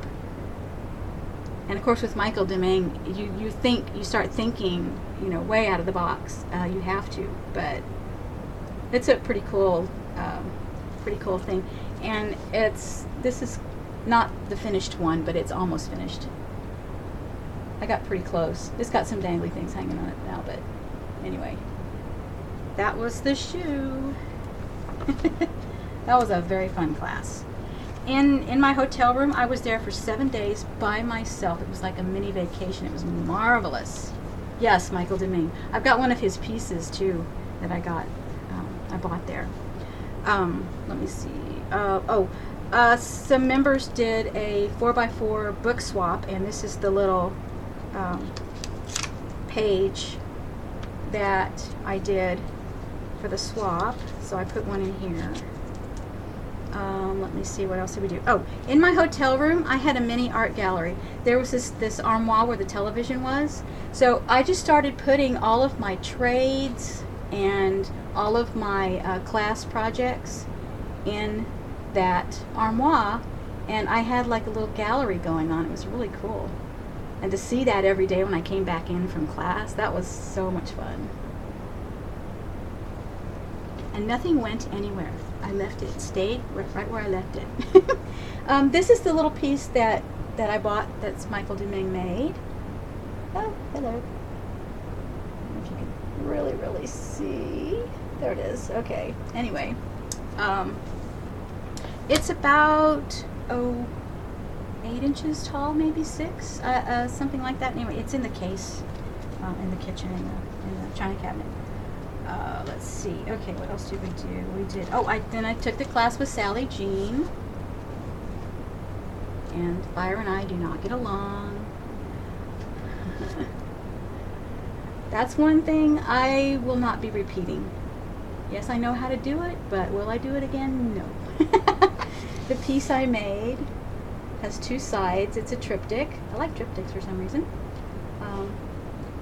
And of course, with Michael Deming, you start thinking, way out of the box. You have to, but it's a pretty cool thing. And this is not the finished one, but it's almost finished. I got pretty close. It's got some dangly things hanging on it now, but anyway, that was the shoe. That was a very fun class. In my hotel room, I was there for 7 days by myself. It was like a mini vacation. It was marvelous. Yes, Michael Deming. I've got one of his pieces too that I bought there. Let me see. Some members did a 4x4 book swap, and this is the little page that I did for the swap. So I put one in here. Let me see, what else did we do? Oh, in my hotel room, I had a mini art gallery. There was this armoire where the television was. So I just started putting all of my trades and all of my class projects in that armoire, and I had like a little gallery going on. It was really cool. And to see that every day when I came back in from class, that was so much fun. And nothing went anywhere. I left it. It stayed right where I left it. This is the little piece that I bought that's Michael Deming made. Oh, hello. I don't know if you can really see. There it is. Okay. Anyway, it's about 8 inches tall, maybe 6, something like that. Anyway, it's in the case, in the kitchen, in the china cabinet. Let's see. Okay, what else did we do? We did. Then I took the class with Sally Jean, and Fire and I do not get along. That's one thing I will not be repeating. Yes, I know how to do it, but will I do it again? No. The piece I made has 2 sides. It's a triptych. I like triptychs for some reason.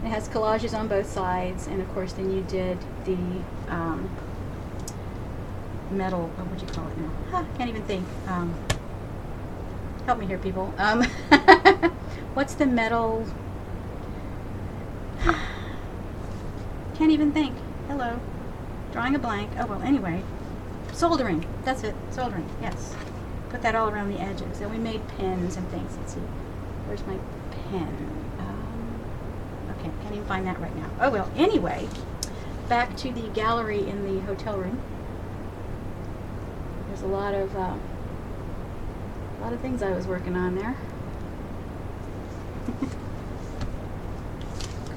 It has collages on both sides, and of course then you did the metal, what would you call it now? Can't even think. Help me here, people. What's the metal? Can't even think. Hello. Drawing a blank. Oh, well, anyway. Soldering. That's it. Soldering. Yes. Put that all around the edges. And we made pins and things. Let's see. Where's my pen? Okay, can't even find that right now. Oh, well, anyway. Back to the gallery in the hotel room. There's a lot of things I was working on there.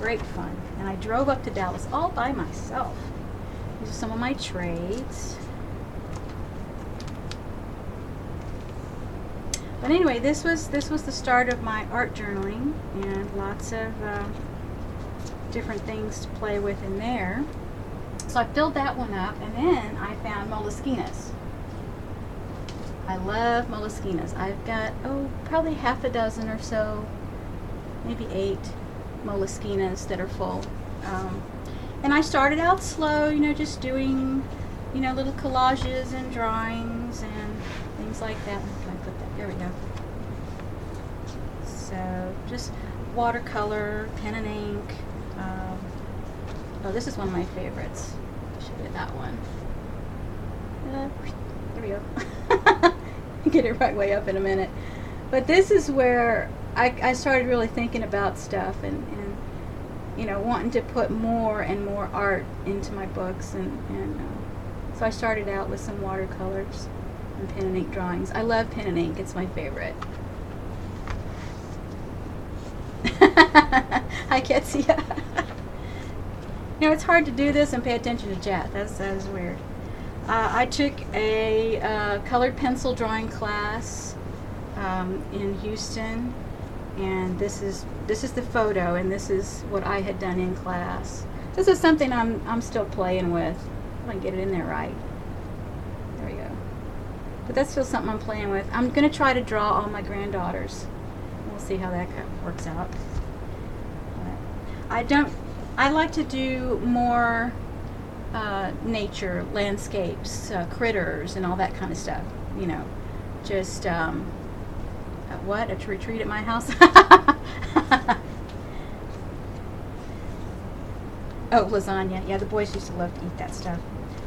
Great fun. And I drove up to Dallas all by myself. These are some of my trades. But anyway, this was the start of my art journaling, and lots of different things to play with in there. So I filled that one up, and then I found Moleskines. I love Moleskines. I've got, probably half a dozen or so, maybe 8 Moleskines that are full. And I started out slow, just doing, little collages and drawings and things like that. Can I put that? There we go. So just watercolor, pen and ink. This is one of my favorites. I'll show you that one. There we go. Get it right way up in a minute. But this is where I started really thinking about stuff and wanting to put more and more art into my books and So I started out with some watercolors and pen and ink drawings. I love pen and ink. It's my favorite. Hi, Ketsia. You know, it's hard to do this and pay attention to chat. That is weird. I took a colored pencil drawing class in Houston, and this is the photo, and this is what I had done in class. This is something I'm still playing with. If I can get it in there right. There we go. But that's still something I'm playing with. I'm gonna try to draw all my granddaughters. We'll see how that works out. I like to do more nature, landscapes, critters, and all that kind of stuff. You know, just what, a retreat at my house. Oh, lasagna. Yeah, the boys used to love to eat that stuff.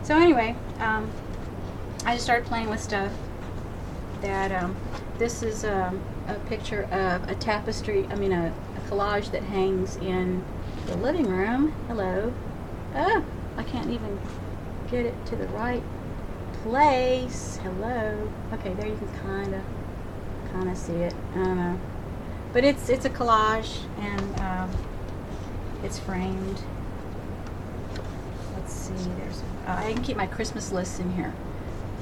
So anyway, I just started playing with stuff. That this is a picture of a tapestry. I mean, a collage that hangs in the living room. Hello. Oh, I can't even get it to the right place. Hello. Okay, there you can kind of see it. I don't know, but it's a collage, and it's framed. Let's see. There's I can keep my Christmas lists in here.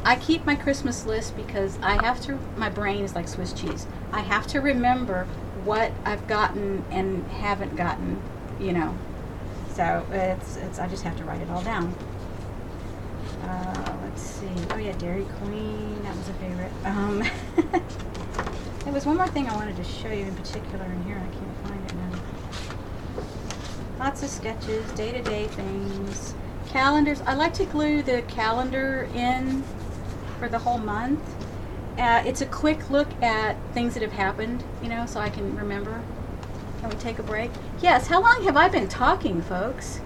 I keep my Christmas list because I have to. My brain is like Swiss cheese. I have to remember what I've gotten and haven't gotten. You know, so it's. I just have to write it all down. Let's see. Oh yeah, Dairy Queen. That was a favorite. There was one more thing I wanted to show you in particular in here. I can't find it now. Lots of sketches, day-to-day things, calendars. I like to glue the calendar in for the whole month. It's a quick look at things that have happened, you know, so I can remember. Can we take a break? Yes. How long have I been talking, folks?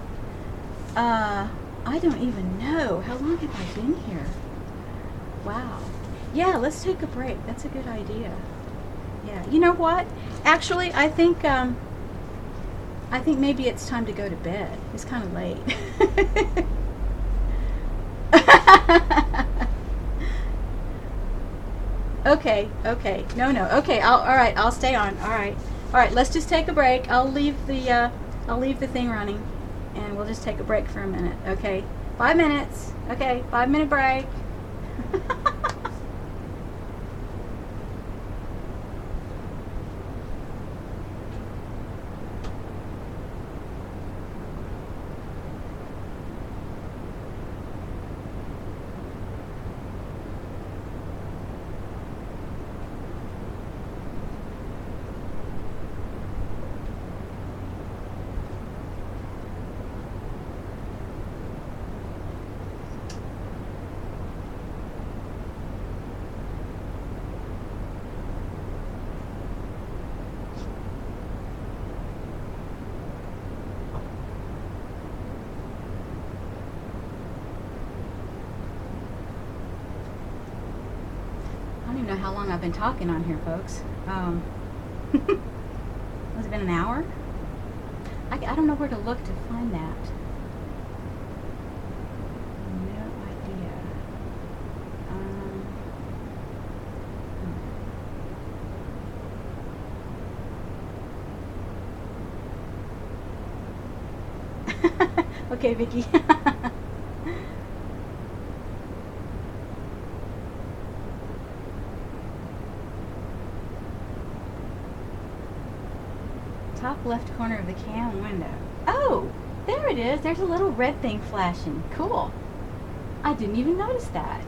I don't even know. How long have I been here? Wow. Yeah, let's take a break. That's a good idea. Yeah. You know what? Actually, I think maybe it's time to go to bed. It's kind of late. Okay. No. Okay. All right. I'll stay on. All right. Let's just take a break. I'll leave the thing running, and we'll just take a break for a minute. Okay. 5 minutes. Okay. 5-minute break. I don't even know how long I've been talking on here, folks. Has it been an hour? I don't know where to look to find that. No idea. Okay, Vicky. Top left corner of the cam window. Oh, there it is. There's a little red thing flashing. Cool. I didn't even notice that.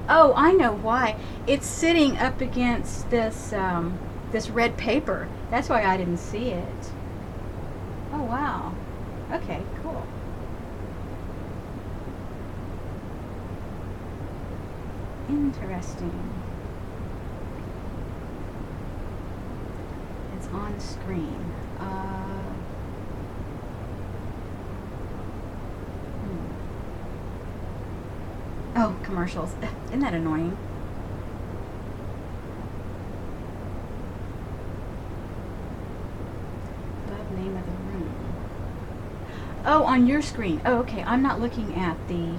Oh, I know why. It's sitting up against this this red paper. That's why I didn't see it. Oh, wow. Okay, cool. Interesting. It's on screen. Oh, commercials. Isn't that annoying? Above name of the room. Oh, on your screen. Oh, okay. I'm not looking at the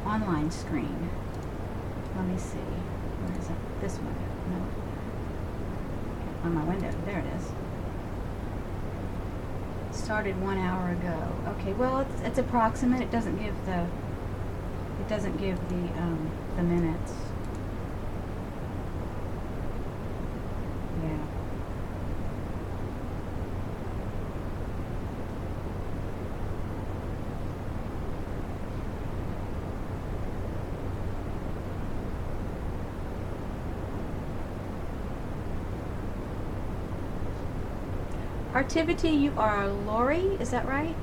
online screen. Let me see. Where is it? This one. No. On my window. There it is. Started 1 hour ago. Okay, well it's approximate. It doesn't give the the minutes. Yeah. Artivity, you are Lori, is that right?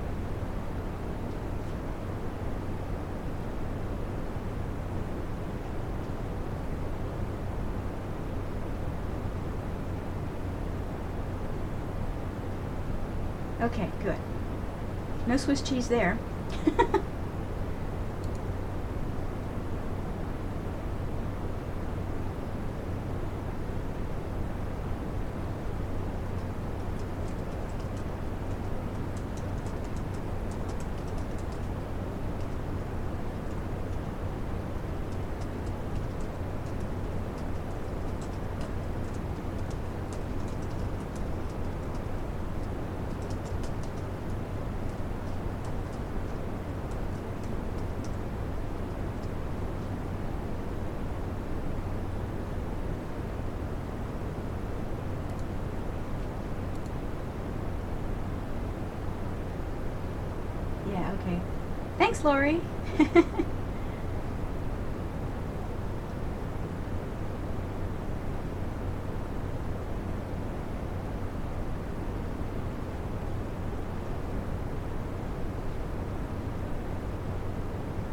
Okay, good. No Swiss cheese there. Yeah, okay. Thanks, Lori.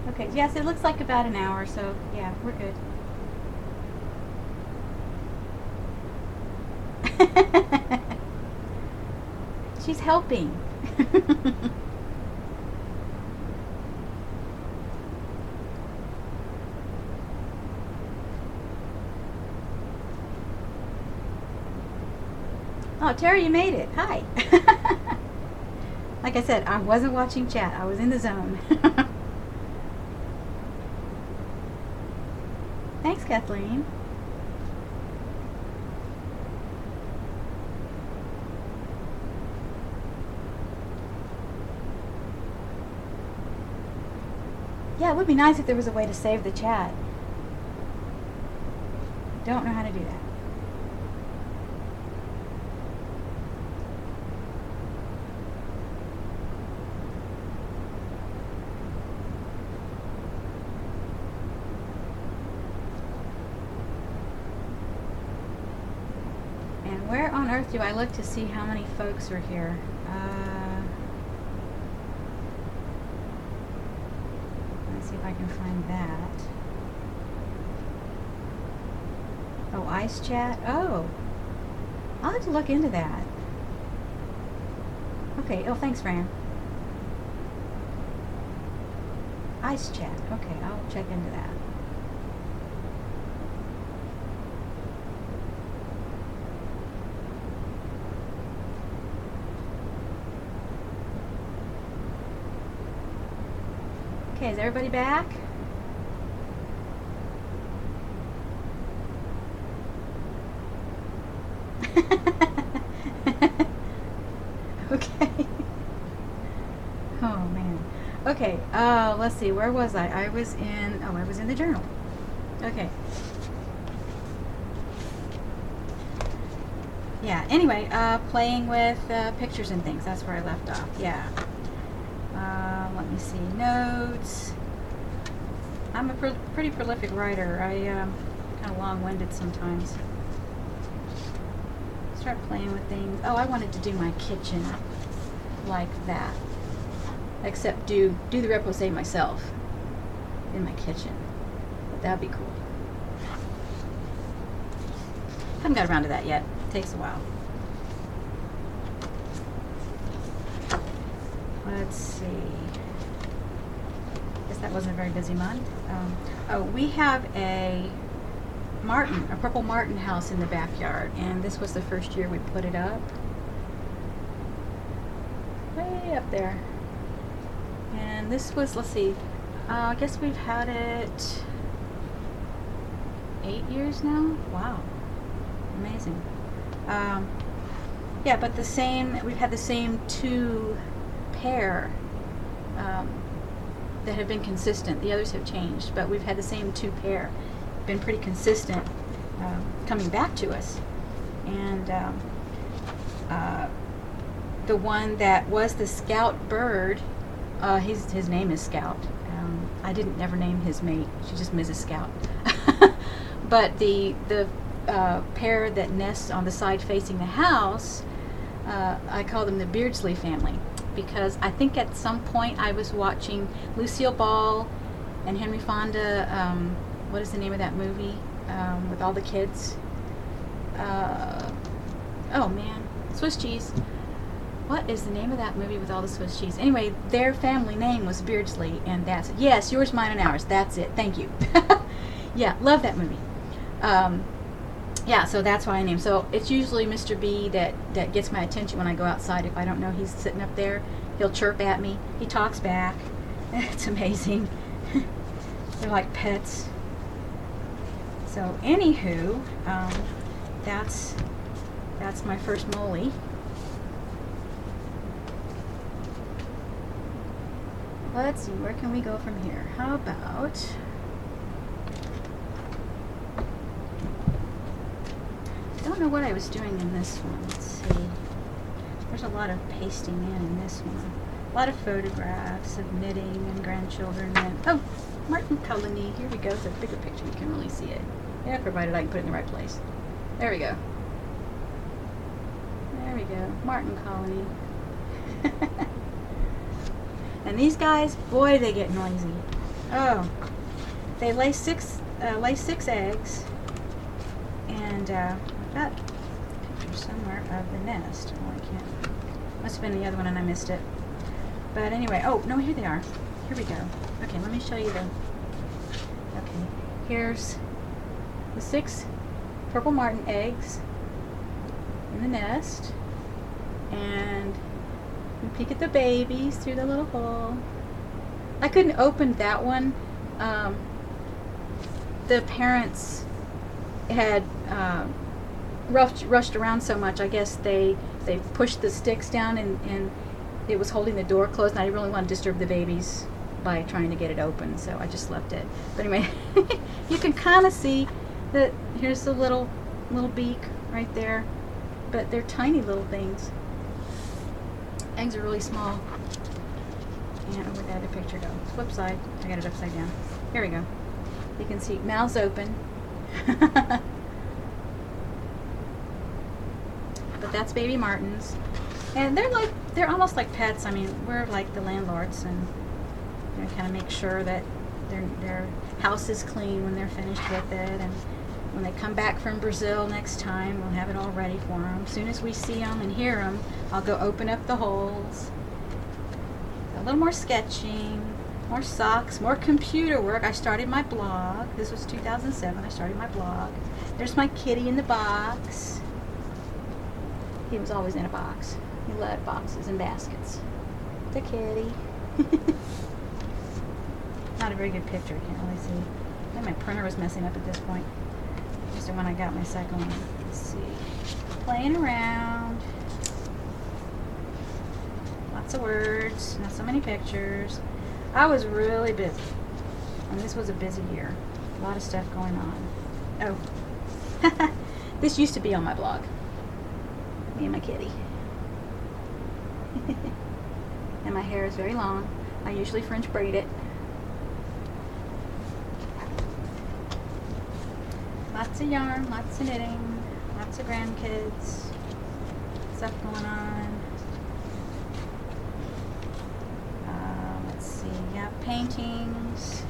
Okay, yes, it looks like about an hour, so yeah, we're good. She's helping. Oh, Terry, you made it. Hi. Like I said, I wasn't watching chat. I was in the zone. Thanks, Kathleen. Yeah, it would be nice if there was a way to save the chat. Don't know how to do that. And where on earth do I look to see how many folks are here? Let's see if I can find that. Oh, Ice Chat? Oh, I'll have to look into that. Okay, oh, thanks, Fran. Ice Chat, okay, I'll check into that. Okay, is everybody back? Okay. Oh man. Okay, let's see, where was I? I was in the journal. Okay. Yeah, anyway, playing with pictures and things. That's where I left off. Yeah. Let me see. Notes. I'm a pretty prolific writer. I kind of long-winded sometimes. Start playing with things. Oh, I wanted to do my kitchen like that. Except do the repoussé myself in my kitchen. That'd be cool. Haven't got around to that yet. It takes a while. Let's see. Guess that wasn't a very busy month. Oh, we have a purple martin house in the backyard, and this was the first year we put it up. Way up there. And this was, let's see, I guess we've had it 8 years now. Wow, amazing. Yeah, but we've had the same 2 pair that have been consistent. The others have changed, but we've had the same 2 pair, been pretty consistent, coming back to us. And the one that was the scout bird, his name is Scout. I didn't never name his mate. She's just Mrs. Scout. But the pair that nests on the side facing the house, I call them the Beardsley family, because I think at some point I was watching Lucille Ball and Henry Fonda. What is the name of that movie with all the kids? Oh man, Swiss cheese. What is the name of that movie with all the Swiss cheese? Anyway, their family name was Beardsley, and that's it. Yes, yours, mine, and ours. That's it. Thank you. Yeah, love that movie. Yeah, so that's why I named. So it's usually Mr. B that gets my attention when I go outside. If I don't know he's sitting up there, he'll chirp at me. He talks back. It's amazing. They're like pets. So anywho, that's my first Molly. Let's see, where can we go from here? How about... I don't know what I was doing in this one. Let's see. There's a lot of pasting in this one. A lot of photographs of knitting and grandchildren. And, oh, Martin Cullinane. Here we go. It's a bigger picture. You can really see it. Yeah, provided I can put it in the right place. There we go. There we go. Martin Cullinane. And these guys, boy, they get noisy. Oh, they lay six eggs, and I've got a picture somewhere of the nest. Oh, I can't. Must have been the other one, and I missed it. But anyway, oh no, here they are. Here we go. Okay, let me show you the. Okay, here's the 6 purple martin eggs in the nest, and you peek at the babies through the little hole. I couldn't open that one. The parents had rushed around so much. I guess they pushed the sticks down and it was holding the door closed, and I didn't really want to disturb the babies by trying to get it open, so I just left it. But anyway, you can kind of see that here's the little beak right there, but they're tiny little things. Eggs are really small. And where'd the other picture go? Flip side. I got it upside down. Here we go. You can see mouths open. But that's baby martins. And they're almost like pets. I mean, we're like the landlords, and you know, kind of make sure that their house is clean when they're finished with it, and when they come back from Brazil next time, we'll have it all ready for them. As soon as we see them and hear them, I'll go open up the holes. A little more sketching, more socks, more computer work. I started my blog. This was 2007. I started my blog. There's my kitty in the box. He was always in a box. He loved boxes and baskets. The kitty. Not a very good picture. I can't really see. I think my printer was messing up at this point. So when I got my second one, let's see, playing around, lots of words, not so many pictures. I was really busy, and this was a busy year. A lot of stuff going on. Oh, this used to be on my blog. Me and my kitty. And my hair is very long. I usually French braid it. Lots of yarn, lots of knitting, lots of grandkids, stuff going on. Let's see, yeah, paintings,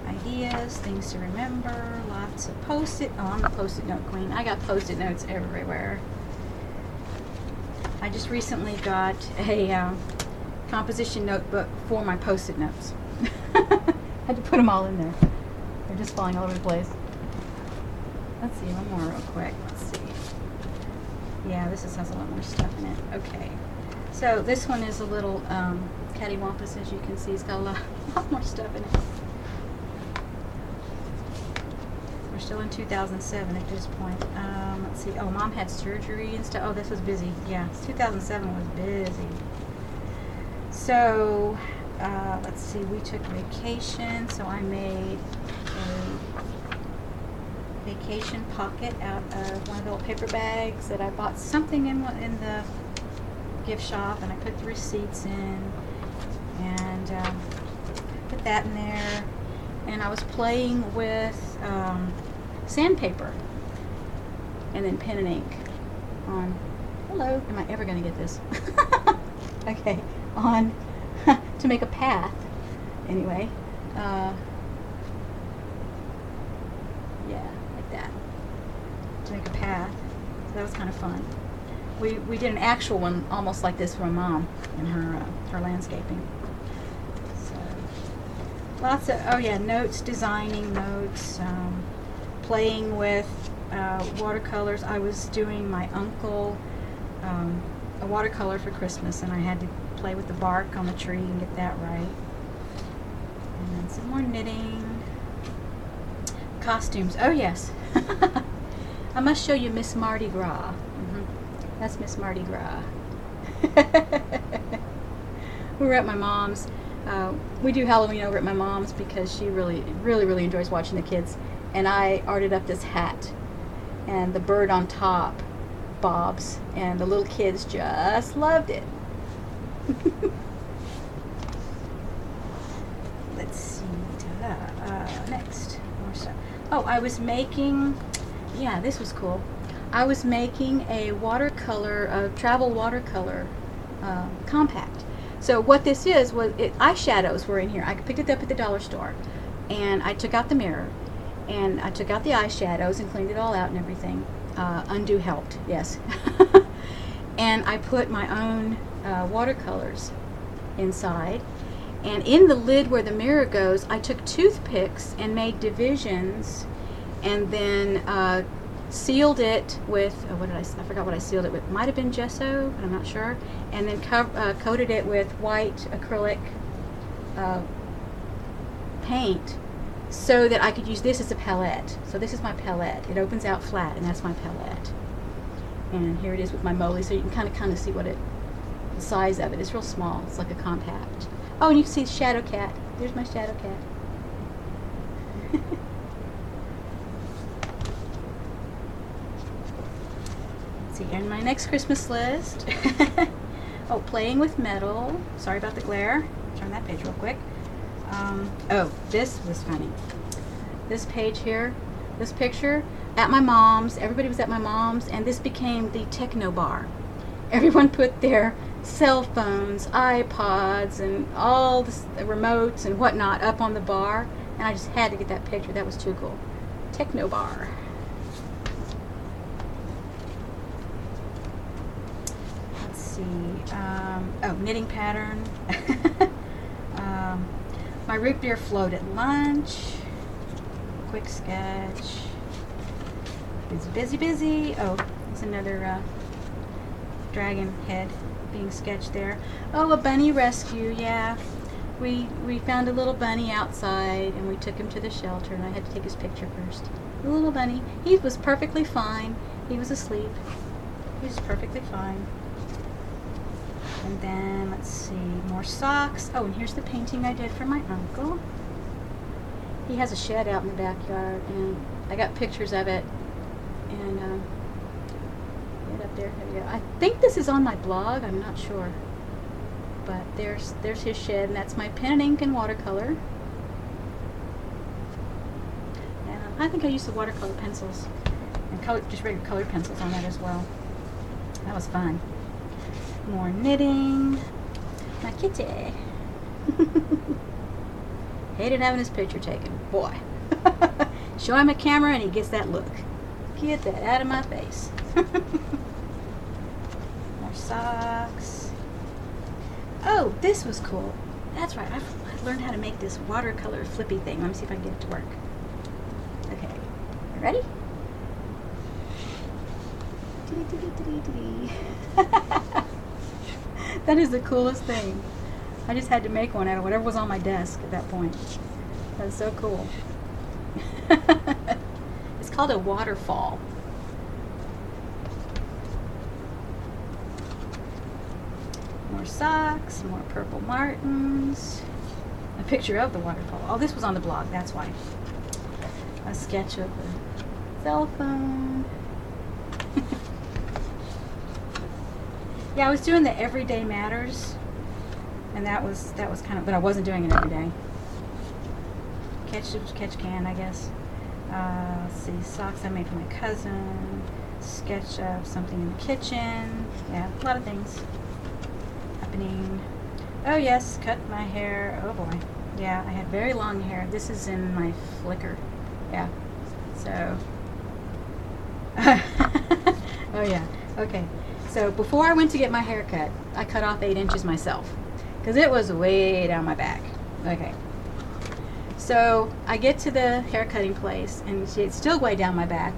ideas, things to remember, lots of post-it. Oh, I'm a post-it note queen. I got post-it notes everywhere. I just recently got a composition notebook for my post-it notes. Had to put them all in there. They're just falling all over the place. Let's see, one more real quick. Let's see. Yeah, this has a lot more stuff in it. Okay. So this one is a little cattywampus, as you can see. It's got a lot more stuff in it. We're still in 2007 at this point. Let's see. Oh, Mom had surgery and stuff. Oh, this was busy. Yeah, 2007 was busy. So, let's see. We took vacation, so I made a vacation pocket out of one of the old paper bags that I bought something in the gift shop, and I put the receipts in and put that in there. And I was playing with sandpaper and then pen and ink on, hello, am I ever going to get this? Okay, on to make a path. Anyway, yeah, like that, to make a path. So that was kind of fun. We did an actual one almost like this for Mom in her landscaping. So lots of, oh yeah, notes, designing notes, playing with watercolors. I was doing my uncle a watercolor for Christmas, and I had to play with the bark on the tree and get that right. And then some more knitting. Costumes. Oh yes. I must show you Miss Mardi Gras. That's Miss Mardi Gras. We were at my mom's. We do Halloween over at my mom's because she really enjoys watching the kids. And I arted up this hat, and the bird on top bobs, and the little kids just loved it. Let's see. Next, more stuff. Oh, I was making. Yeah, this was cool. I was making a watercolor, a travel watercolor compact. So what this is was eyeshadows were in here. I picked it up at the dollar store, and I took out the mirror, and I took out the eyeshadows and cleaned it all out and everything. Undo helped, yes. And I put my own watercolors inside, and in the lid where the mirror goes, I took toothpicks and made divisions, and then sealed it with, I forgot what I sealed it with. Might have been gesso, but I'm not sure. And then coated it with white acrylic paint so that I could use this as a palette. So this is my palette. It opens out flat, and that's my palette. And here it is with my Moly, so you can kind of see what the size of it. It's real small. It's like a compact. Oh, and you can see Shadow Cat. There's my Shadow Cat. See, in my next Christmas list, oh, playing with metal. Sorry about the glare. Turn that page real quick. Oh, this was funny. This page here, this picture, at my mom's. Everybody was at my mom's, and this became the techno bar. Everyone put their cell phones, iPods, and all the remotes and whatnot up on the bar, and I just had to get that picture. That was too cool. Techno bar. Oh, knitting pattern. My root beer float at lunch. Quick sketch. Busy, busy, busy. Oh, there's another dragon head being sketched there. Oh, a bunny rescue. Yeah, we found a little bunny outside, and we took him to the shelter, and I had to take his picture first. The little bunny. He was perfectly fine. He was asleep. He was perfectly fine. And then, let's see, more socks. Oh, and here's the painting I did for my uncle. He has a shed out in the backyard, and I got pictures of it. And, right up there, there we go. I think this is on my blog, I'm not sure. But there's his shed, and that's my pen and ink and watercolor. And I think I used the watercolor pencils, and just regular colored pencils on that as well. That was fun. More knitting. My kitty. Hated having his picture taken. Boy. Show him a camera and he gets that look. Get that out of my face. More socks. Oh, this was cool. That's right. I learned how to make this watercolor flippy thing. Let me see if I can get it to work. Okay. You ready? That is the coolest thing. I just had to make one out of whatever was on my desk at that point. That's so cool. It's called a waterfall. More socks, more purple martins. A picture of the waterfall. Oh, this was on the blog, that's why. A sketch of the cell phone. Yeah, I was doing the Everyday Matters, and that was kind of, but I wasn't doing it every day. Catch can, I guess. Let's see, socks I made for my cousin. Sketch of something in the kitchen. Yeah, a lot of things happening. Oh yes, cut my hair. Oh boy. Yeah, I had very long hair. This is in my Flickr. Yeah. So. Oh yeah. Okay. So before I went to get my hair cut, I cut off 8 inches myself because it was way down my back. Okay. So I get to the hair cutting place and it's still way down my back,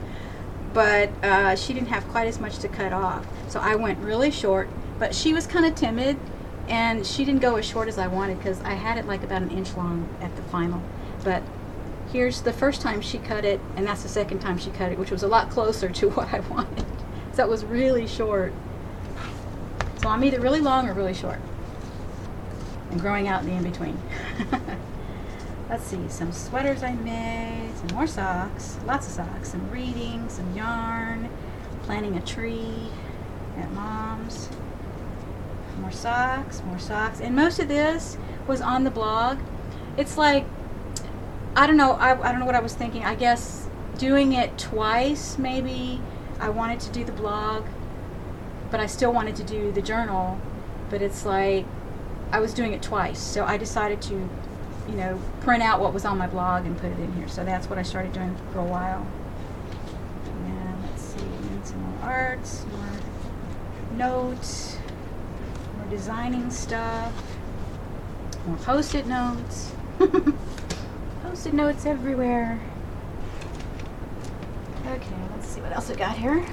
but she didn't have quite as much to cut off. So I went really short, but she was kind of timid and she didn't go as short as I wanted because I had it like about an inch long at the final. But here's the first time she cut it, and that's the second time she cut it, which was a lot closer to what I wanted. So it was really short. So I'm either really long or really short and growing out in the in-between. Let's see, some sweaters I made, some more socks, lots of socks, some reading, some yarn, planting a tree at Mom's. More socks, and most of this was on the blog. It's like, I don't know, I don't know what I was thinking. I guess doing it twice, maybe. I wanted to do the blog, but I still wanted to do the journal, but it's like I was doing it twice, so I decided to, you know, print out what was on my blog and put it in here. So that's what I started doing for a while. And let's see, and some more arts, more notes, more designing stuff, more post-it notes. Post-it notes everywhere. Okay, let's see what else I got here.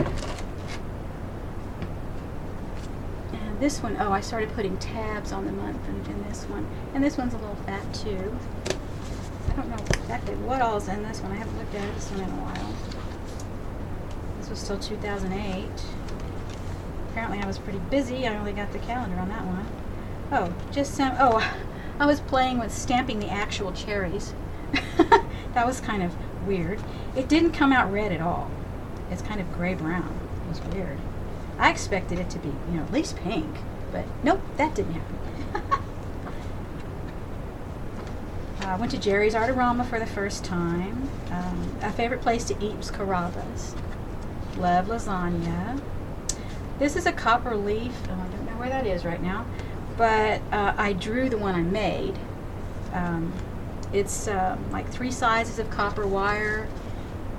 And this one, oh, I started putting tabs on the month in this one. And this one's a little fat too. I don't know exactly what all's in this one. I haven't looked at this one in a while. This was still 2008. Apparently I was pretty busy. I only got the calendar on that one. Oh, just some, oh, I was playing with stamping the actual cherries. That was kind of weird. It didn't come out red at all. It's kind of gray-brown. It was weird. I expected it to be, you know, at least pink, but nope, that didn't happen. I went to Jerry's Artarama for the first time. A favorite place to eat was Carrabba's. Love lasagna. This is a copper leaf. Oh, I don't know where that is right now, but I drew the one I made. It's like 3 sizes of copper wire,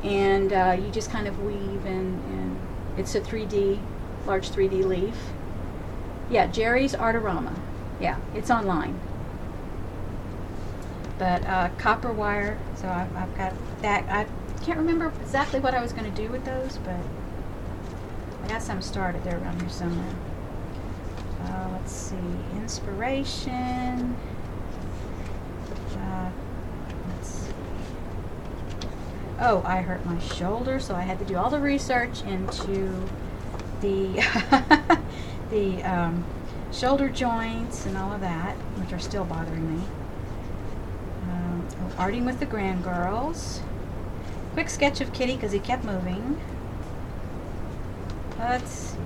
and you just kind of weave, and it's a 3D, large 3D leaf. Yeah, Jerry's Artarama. Yeah, it's online. But copper wire, so I've got that. I can't remember exactly what I was going to do with those, but I got some started. They're around here somewhere. Let's see, inspiration. Let's see. Oh, I hurt my shoulder, so I had to do all the research into the the shoulder joints and all of that, which are still bothering me. Arting with the Grandgirls. Quick sketch of Kitty because he kept moving. Let's see.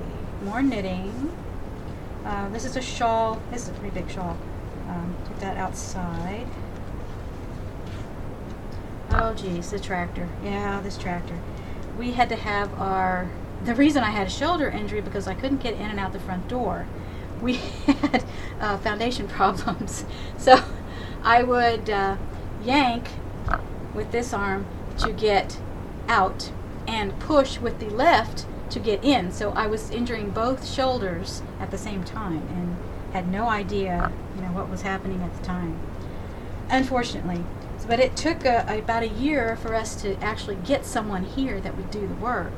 More knitting. This is a shawl. This is a pretty big shawl. Took that outside. Oh geez, the tractor. Yeah, this tractor. We had to have the reason I had a shoulder injury because I couldn't get in and out the front door. We had foundation problems. So I would yank with this arm to get out and push with the left to get in. So I was injuring both shoulders at the same time and had no idea, you know, what was happening at the time, unfortunately. But it took about a year for us to actually get someone here that would do the work.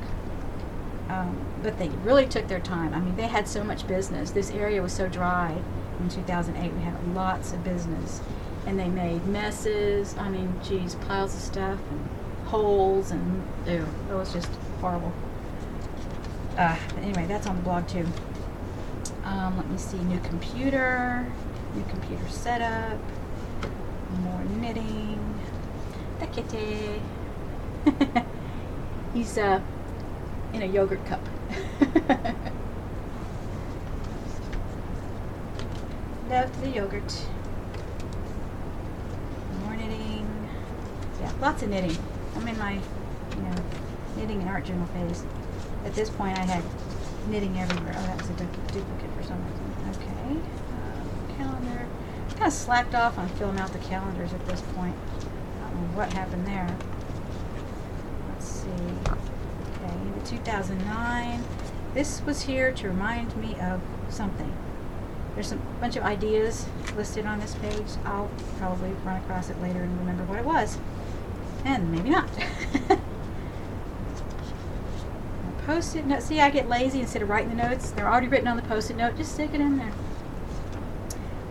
But they really took their time. I mean, they had so much business. This area was so dry in 2008. We had lots of business. And they made messes. I mean, geez, piles of stuff and holes and ew, it was just horrible. But anyway, that's on the blog too. Let me see, new computer setup, more knitting. The kitty. He's in a yogurt cup. Love the yogurt. More knitting. Yeah, lots of knitting. I'm in my, knitting and art journal phase. At this point, I had knitting everywhere. Oh, that was a duplicate for some reason. Okay. Calendar. I kind of slacked off on filling out the calendars at this point. I don't know what happened there. Let's see. Okay, the 2009. This was here to remind me of something. There's a bunch of ideas listed on this page. I'll probably run across it later and remember what it was. And maybe not. Post-it note. See, I get lazy. Instead of writing the notes, they're already written on the post-it note. Just stick it in there.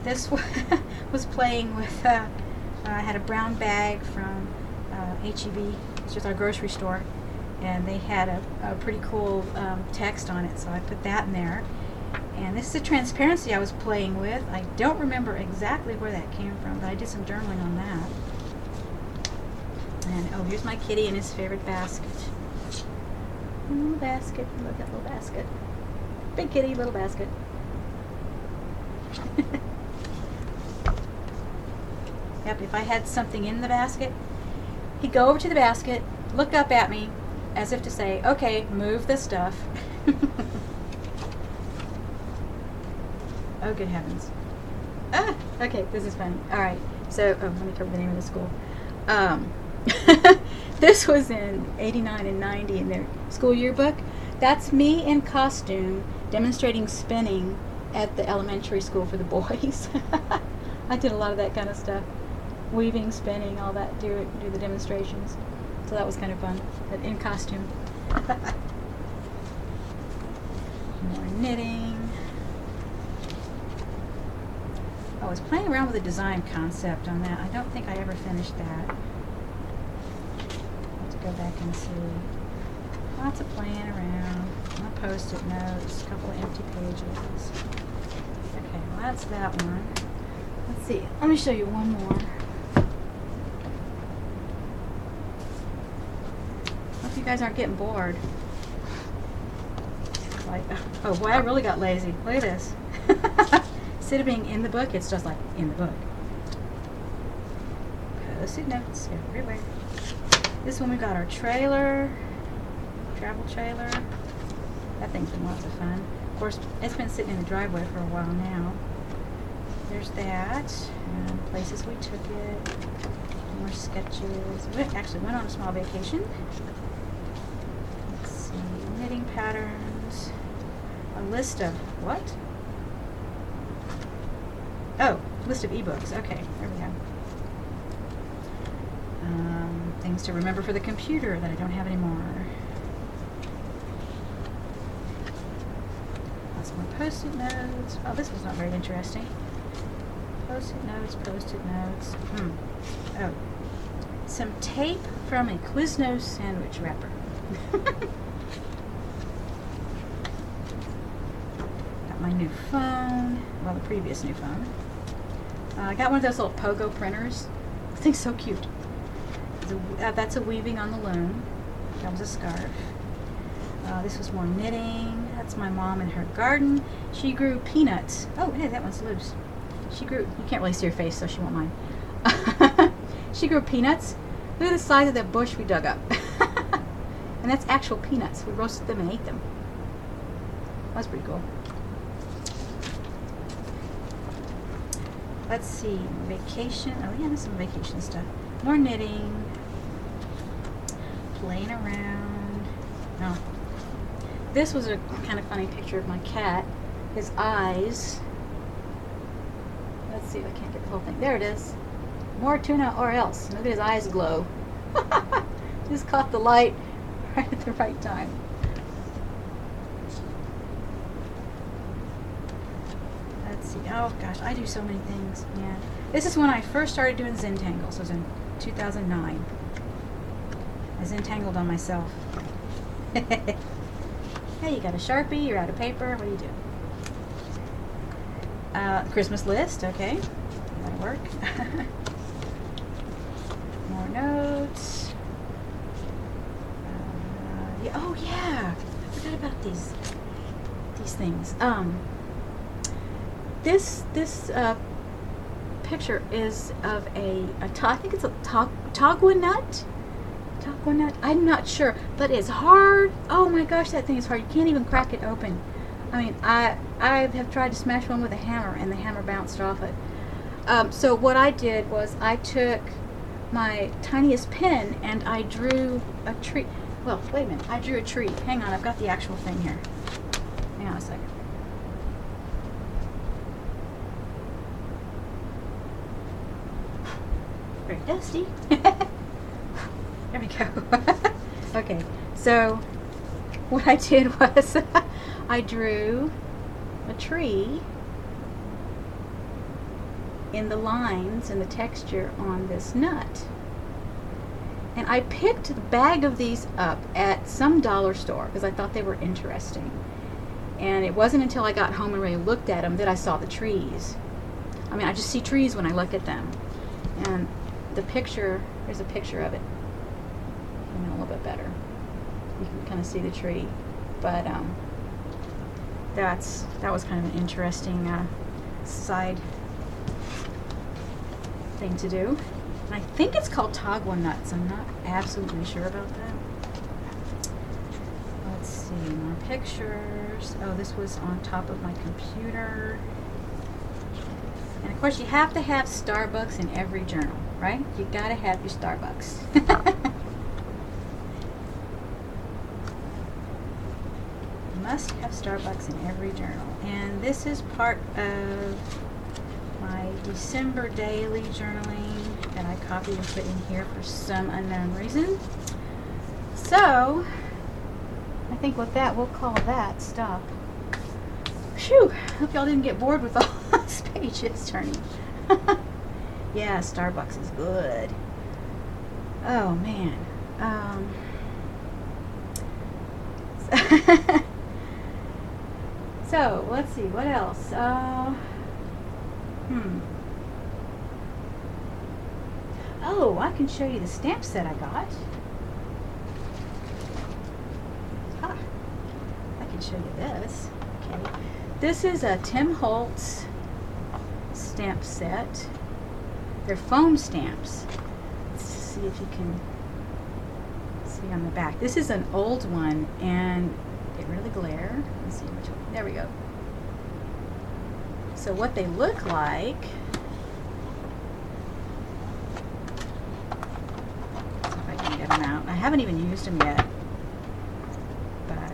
This was playing with, I had a brown bag from H-E-B, it's just our grocery store, and they had a pretty cool text on it, so I put that in there. And this is a transparency I was playing with. I don't remember exactly where that came from, but I did some journaling on that. And oh, here's my kitty in his favorite basket. Little basket. Look at that little basket. Big kitty, little basket. Yep, if I had something in the basket, he'd go over to the basket, look up at me, as if to say, okay, move the stuff. Oh, good heavens. Ah, okay, this is funny. All right, so let me cover the name of the school. This was in 89 and 90 in their school yearbook. That's me in costume demonstrating spinning at the elementary school for the boys. I did a lot of that kind of stuff. Weaving, spinning, all that, do the demonstrations. So that was kind of fun, but in costume. More knitting. I was playing around with the design concept on that. I don't think I ever finished that. Go back and see. Lots of playing around. My post-it notes, a couple of empty pages. Okay, well that's that one. Let's see. Let me show you one more. Hope you guys aren't getting bored. Like, oh boy, I really got lazy. Look at this. Instead of being in the book, it's just like in the book. Post-it notes everywhere. This one we got our trailer, travel trailer. That thing's been lots of fun. Of course, it's been sitting in the driveway for a while now. There's that, and places we took it, more sketches. We actually went on a small vacation. Let's see, knitting patterns, a list of what? Oh, list of ebooks. Okay, there we go. Things to remember for the computer that I don't have anymore. Lots more post-it notes. Oh, this was not very interesting. Post-it notes, post-it notes. Oh, some tape from a Quiznos sandwich wrapper. Got my new phone. Well, the previous new phone. I got one of those little pogo printers. This thing's so cute. That's a weaving on the loom. That was a scarf. This was more knitting. That's my mom in her garden. She grew peanuts. Oh, hey, that one's loose. She grew, you can't really see her face, so she won't mind. She grew peanuts. Look at the size of that bush we dug up. And that's actual peanuts. We roasted them and ate them. That's pretty cool. Let's see, vacation. Oh yeah, there's some vacation stuff. More knitting. Playing around. Oh. This was a kind of funny picture of my cat. His eyes. Let's see if I can't get the whole thing. There it is. More tuna or else. Look at his eyes glow. Just caught the light right at the right time. let's see. Oh gosh, I do so many things. Yeah. This is when I first started doing Zentangle. So it was in 2009. I Zentangled on myself. Hey, you got a Sharpie? You're out of paper? What do you do? Christmas list. Okay. That'll work. More notes. Yeah. Oh yeah. I forgot about these things. This picture is of I think it's a tagua nut. Tagua nut. I'm not sure, but it's hard. Oh my gosh, that thing is hard. You can't even crack it open. I mean, I have tried to smash one with a hammer, and the hammer bounced off it. So what I did was I took my tiniest pen and I drew a tree. Well, wait a minute. I drew a tree. Hang on, I've got the actual thing here. Hang on a second. Very dusty. There we go. Okay, so what I did was I drew a tree in the lines and the texture on this nut. And I picked the bag of these up at some dollar store because I thought they were interesting. And it wasn't until I got home and really looked at them that I saw the trees. I mean, I just see trees when I look at them. And the picture, there's a picture of it. A little bit better. You can kind of see the tree. But that was kind of an interesting side thing to do. And I think it's called tagua nuts. I'm not absolutely sure about that. Let's see, more pictures. Oh, this was on top of my computer. And of course, you have to have Starbucks in every journal, right? You gotta have your Starbucks. Must have Starbucks in every journal. And this is part of my December daily journaling that I copied and put in here for some unknown reason. So I think with that we'll call that stop. Phew, hope y'all didn't get bored with all those pages turning. Yeah, Starbucks is good. Oh man. So let's see, what else? Oh, I can show you the stamp set I got. Ah, I can show you this. Okay, this is a Tim Holtz stamp set. They're foam stamps. Let's see if you can see on the back. This is an old one, and it really glare. Let's see which one. There we go. So what they look like. Let's see if I can get them out. I haven't even used them yet. But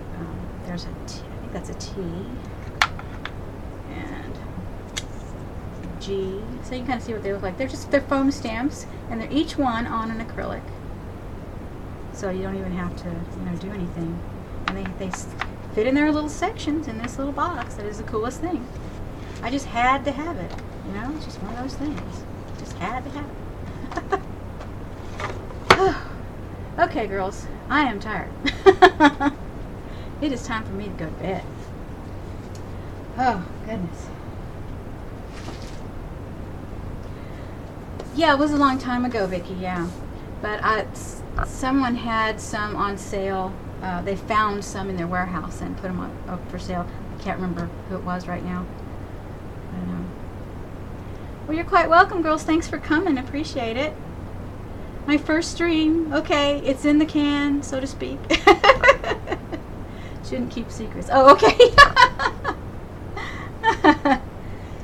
there's a T. I think that's a T. And G. So you can kind of see what they look like. They're foam stamps, and they're each one on an acrylic. So you don't even have to, do anything. And they fit in their little sections in this little box. That is the coolest thing. I just had to have it. It's just one of those things. Just had to have it. Okay, girls. I am tired. It is time for me to go to bed. Oh, goodness. Yeah, it was a long time ago, Vicki, yeah. But someone had some on sale. They found some in their warehouse and put them up for sale. I can't remember who it was right now. Well, you're quite welcome, girls. Thanks for coming. Appreciate it. My first stream. Okay, it's in the can, so to speak. Shouldn't keep secrets. Oh, okay.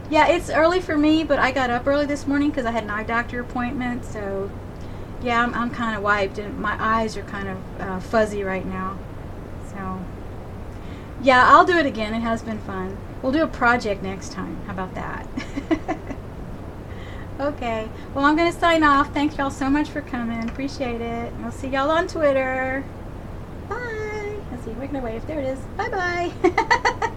Yeah, it's early for me, but I got up early this morning because I had an eye doctor appointment. So, yeah, I'm kind of wiped, and my eyes are kind of fuzzy right now. So, yeah, I'll do it again. It has been fun. We'll do a project next time. How about that? Okay. Well, I'm going to sign off. Thanks y'all so much for coming. Appreciate it. I'll see y'all on Twitter. Bye. Let's see. Where can I wave? There it is. Bye-bye.